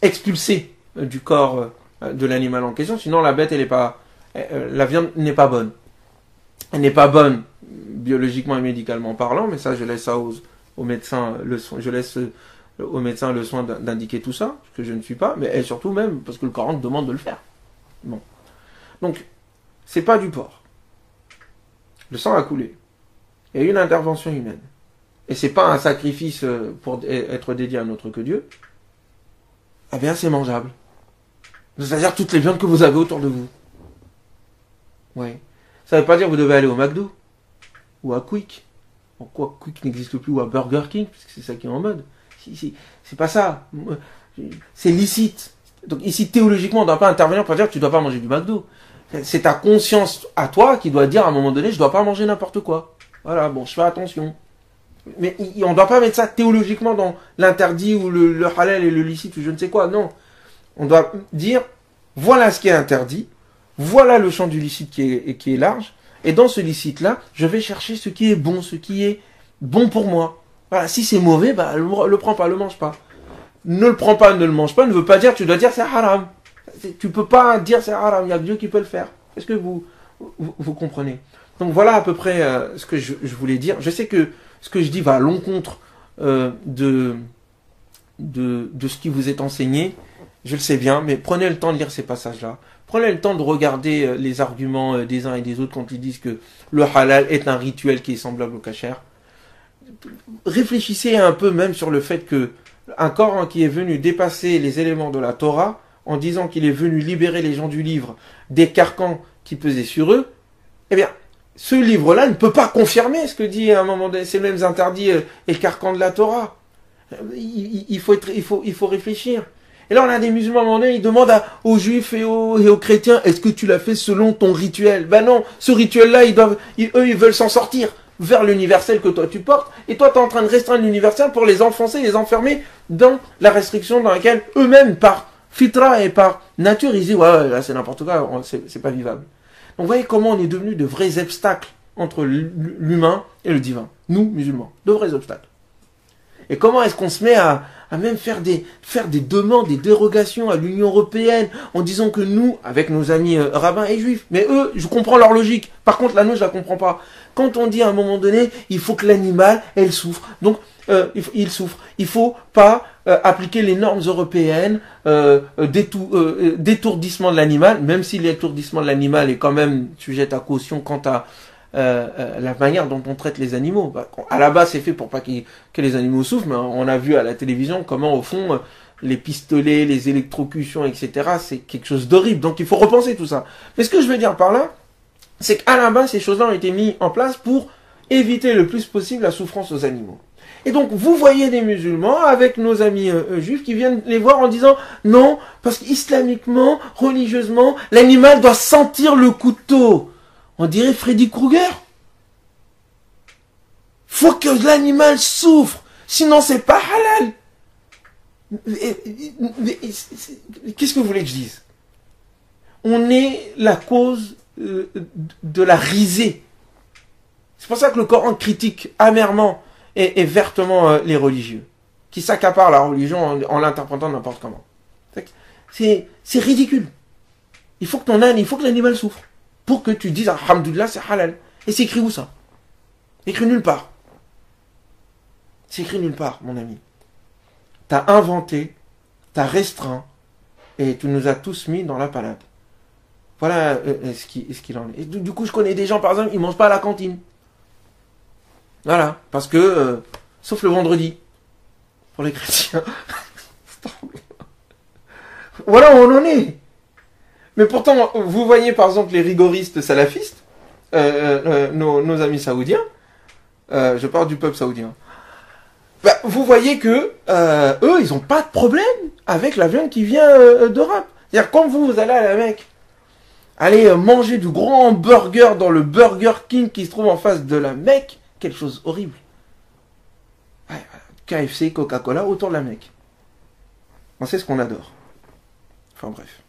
[SPEAKER 1] expulsé du corps de l'animal en question, sinon la bête la viande n'est pas bonne. Elle n'est pas bonne biologiquement et médicalement parlant, mais ça je laisse ça aux médecins le soin, d'indiquer tout ça, parce que je ne suis pas, mais et surtout même parce que le Coran demande de le faire. Bon, donc c'est pas du porc. Le sang a coulé. Il y a eu une intervention humaine. Et c'est pas un sacrifice pour être dédié à un autre que Dieu. Eh bien, c'est mangeable. C'est-à-dire toutes les viandes que vous avez autour de vous. Ouais. Ça veut pas dire que vous devez aller au McDo. Ou à Quick. En quoi Quick n'existe plus. Ou à Burger King, parce que c'est ça qui est en mode. C'est pas ça. C'est licite. Donc ici, théologiquement, on ne doit pas intervenir pour dire que tu ne dois pas manger du McDo. C'est ta conscience à toi qui doit dire à un moment donné, je ne dois pas manger n'importe quoi. Voilà, bon, je fais attention. Mais on ne doit pas mettre ça théologiquement dans l'interdit ou le halal et le licite ou je ne sais quoi. Non. On doit dire, voilà ce qui est interdit, voilà le champ du licite qui est large, et dans ce licite-là, je vais chercher ce qui est bon pour moi. Voilà, si c'est mauvais, bah, le prends pas, le mange pas. Ne le prends pas, ne le mange pas, ne veut pas dire, tu dois dire c'est haram. Tu peux pas dire c'est haram, il y a Dieu qui peut le faire. Est-ce que vous comprenez? Donc voilà à peu près ce que je voulais dire. Je sais que ce que je dis va à l'encontre de ce qui vous est enseigné. Je le sais bien, mais prenez le temps de lire ces passages-là. Prenez le temps de regarder les arguments des uns et des autres quand ils disent que le halal est un rituel qui est semblable au kasher. Réfléchissez un peu même sur le fait que un Coran qui est venu dépasser les éléments de la Torah en disant qu'il est venu libérer les gens du livre des carcans qui pesaient sur eux, eh bien, ce livre-là ne peut pas confirmer ce que dit à un moment donné ces mêmes interdits et le carcan de la Torah. Il faut réfléchir. Et là, on a des musulmans à un moment donné, ils demandent aux juifs et aux chrétiens, est-ce que tu l'as fait selon ton rituel? Ben non, ce rituel-là, ils veulent s'en sortir vers l'universel que toi tu portes, et toi tu es en train de restreindre l'universel pour les enfoncer, les enfermer dans la restriction dans laquelle eux-mêmes, par fitra et par nature, ils disent ouais là c'est n'importe quoi, c'est pas vivable. Donc vous voyez comment on est devenu de vrais obstacles entre l'humain et le divin, nous musulmans, de vrais obstacles. Et comment est-ce qu'on se met à même faire des demandes, des dérogations à l'Union européenne en disant que nous, avec nos amis rabbins et juifs, mais eux, je comprends leur logique. Par contre, la nôtre, je la comprends pas. Quand on dit à un moment donné, il faut que l'animal, elle souffre. Donc, il souffre. Il faut pas appliquer les normes européennes, d'étourdissement de l'animal, même si l'étourdissement de l'animal est quand même sujet à caution quant à la manière dont on traite les animaux. À la base, c'est fait pour pas que les animaux souffrent, mais on a vu à la télévision comment, au fond, les pistolets, les électrocutions, etc., c'est quelque chose d'horrible. Donc, il faut repenser tout ça. Mais ce que je veux dire par là, c'est qu'à la base, ces choses-là ont été mises en place pour éviter le plus possible la souffrance aux animaux. Et donc, vous voyez des musulmans avec nos amis juifs qui viennent les voir en disant non, parce qu'islamiquement, religieusement, l'animal doit sentir le couteau. On dirait Freddy Krueger. Faut que l'animal souffre, sinon c'est pas halal. Qu'est-ce que vous voulez que je dise? On est la cause de la risée. C'est pour ça que le Coran critique amèrement et vertement les religieux, qui s'accaparent la religion en l'interprétant n'importe comment. C'est ridicule. Il faut que ton âne, il faut que l'animal souffre, pour que tu dises alhamdoulilah, c'est halal. Et c'est écrit où ça? C'est écrit nulle part. C'est écrit nulle part, mon ami. T'as inventé, t'as restreint, et tu nous as tous mis dans la panade. Voilà ce qu'il en est. Et du coup, je connais des gens, par exemple, ils mangent pas à la cantine. Voilà, parce que, sauf le vendredi, pour les chrétiens. Voilà où on en est. Mais pourtant, vous voyez par exemple les rigoristes salafistes, nos amis saoudiens, je parle du peuple saoudien, vous voyez que eux, ils n'ont pas de problème avec la viande qui vient d'Europe. C'est-à-dire, quand vous allez à la Mecque, allez manger du grand burger dans le Burger King qui se trouve en face de la Mecque, quelque chose horrible. Ouais, KFC, Coca-Cola, autour de la Mecque. On sait ce qu'on adore. Enfin bref.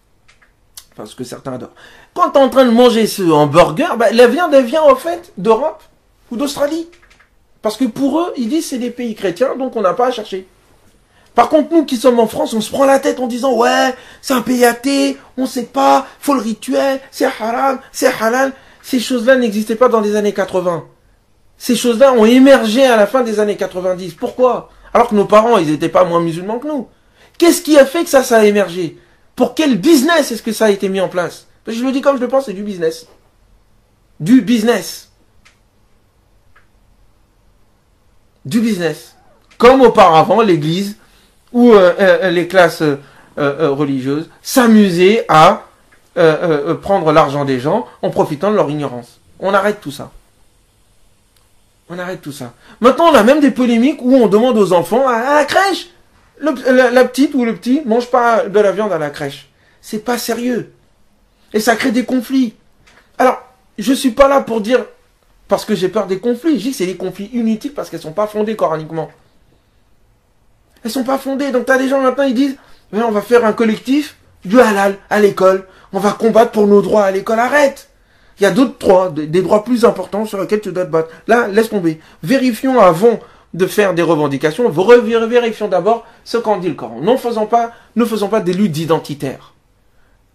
[SPEAKER 1] Enfin, ce que certains adorent. Quand tu es en train de manger ce hamburger, la viande, elle vient en fait d'Europe ou d'Australie. Parce que pour eux, ils disent c'est des pays chrétiens, donc on n'a pas à chercher. Par contre, nous qui sommes en France, on se prend la tête en disant ouais, c'est un pays athée, on sait pas, faut le rituel, c'est haram, c'est halal. Ces choses-là n'existaient pas dans les années 80. Ces choses-là ont émergé à la fin des années 90. Pourquoi? Alors que nos parents, ils n'étaient pas moins musulmans que nous. Qu'est-ce qui a fait que ça a émergé? Pour quel business est-ce que ça a été mis en place? Parce que je le dis comme je le pense, c'est du business. Du business. Du business. Comme auparavant, l'église ou les classes religieuses s'amusaient à prendre l'argent des gens en profitant de leur ignorance. On arrête tout ça. On arrête tout ça. Maintenant, on a même des polémiques où on demande aux enfants à la crèche. La petite ou le petit mange pas de la viande à la crèche. C'est pas sérieux. Et ça crée des conflits. Alors, je suis pas là pour dire parce que j'ai peur des conflits. Je dis que c'est des conflits inutiles parce qu'elles sont pas fondées coraniquement. Elles sont pas fondées. Donc t'as des gens maintenant, ils disent on va faire un collectif du halal à l'école. On va combattre pour nos droits à l'école. Arrête. Il y a d'autres droits, des droits plus importants sur lesquels tu dois te battre. Là, laisse tomber. Vérifions avant de faire des revendications, vérifions d'abord ce qu'en dit le Coran. Ne faisons pas des luttes identitaires.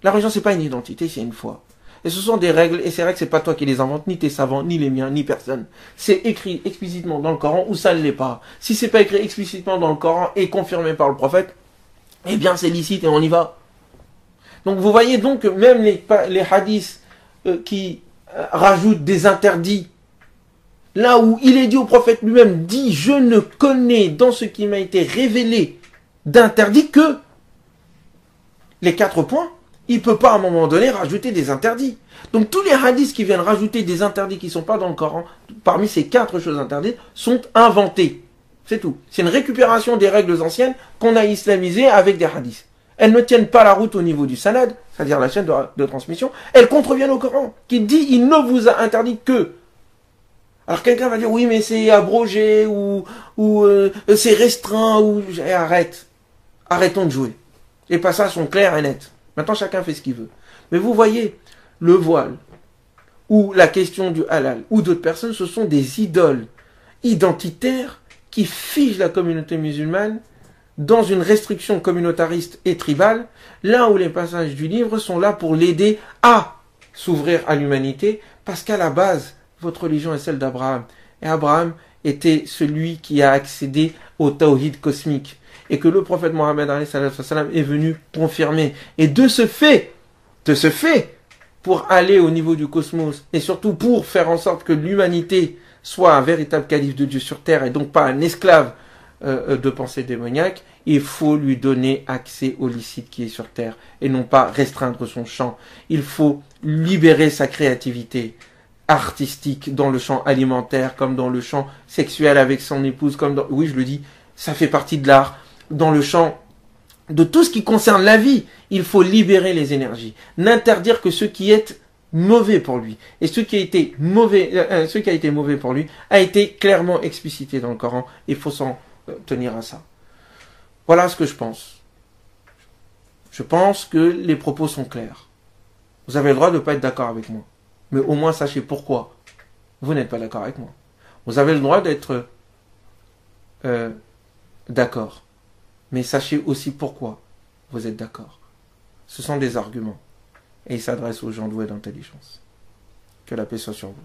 [SPEAKER 1] La religion, c'est pas une identité, c'est une foi. Et ce sont des règles, et ces règles, c'est pas toi qui les inventes, ni tes savants, ni les miens, ni personne. C'est écrit explicitement dans le Coran ou ça ne l'est pas. Si c'est pas écrit explicitement dans le Coran et confirmé par le prophète, eh bien c'est licite et on y va. Donc vous voyez donc que même les hadiths qui rajoutent des interdits, là où il est dit au prophète lui-même, dit, je ne connais dans ce qui m'a été révélé d'interdit que les 4 points, il ne peut pas à un moment donné rajouter des interdits. Donc tous les hadiths qui viennent rajouter des interdits qui ne sont pas dans le Coran, parmi ces 4 choses interdites, sont inventés. C'est tout. C'est une récupération des règles anciennes qu'on a islamisées avec des hadiths. Elles ne tiennent pas la route au niveau du sanad, c'est-à-dire la chaîne de transmission. Elles contreviennent au Coran, qui dit, il ne vous a interdit que. Alors quelqu'un va dire oui mais c'est abrogé ou c'est restreint ou arrêtons de jouer. Les passages sont clairs et nets. Maintenant chacun fait ce qu'il veut. Mais vous voyez, le voile ou la question du halal ou d'autres personnes, ce sont des idoles identitaires qui figent la communauté musulmane dans une restriction communautariste et tribale, là où les passages du livre sont là pour l'aider à s'ouvrir à l'humanité, parce qu'à la base votre religion est celle d'Abraham. Et Abraham, était celui qui a accédé au tawhid cosmique. Et que le prophète Mohammed est venu confirmer. Et de ce fait, pour aller au niveau du cosmos, et surtout pour faire en sorte que l'humanité soit un véritable calife de Dieu sur terre, et donc pas un esclave de pensée démoniaque, il faut lui donner accès au licite qui est sur terre, et non pas restreindre son champ. Il faut libérer sa créativité artistique dans le champ alimentaire, comme dans le champ sexuel avec son épouse, comme dans... Oui, je le dis, ça fait partie de l'art. Dans le champ de tout ce qui concerne la vie, il faut libérer les énergies. N'interdire que ce qui est mauvais pour lui. Et ce qui a été mauvais pour lui a été clairement explicité dans le Coran. Il faut s'en tenir à ça. Voilà ce que je pense. Je pense que les propos sont clairs. Vous avez le droit de ne pas être d'accord avec moi. Mais au moins sachez pourquoi vous n'êtes pas d'accord avec moi. Vous avez le droit d'être d'accord. Mais sachez aussi pourquoi vous êtes d'accord. Ce sont des arguments. Et ils s'adressent aux gens doués d'intelligence. Que la paix soit sur vous.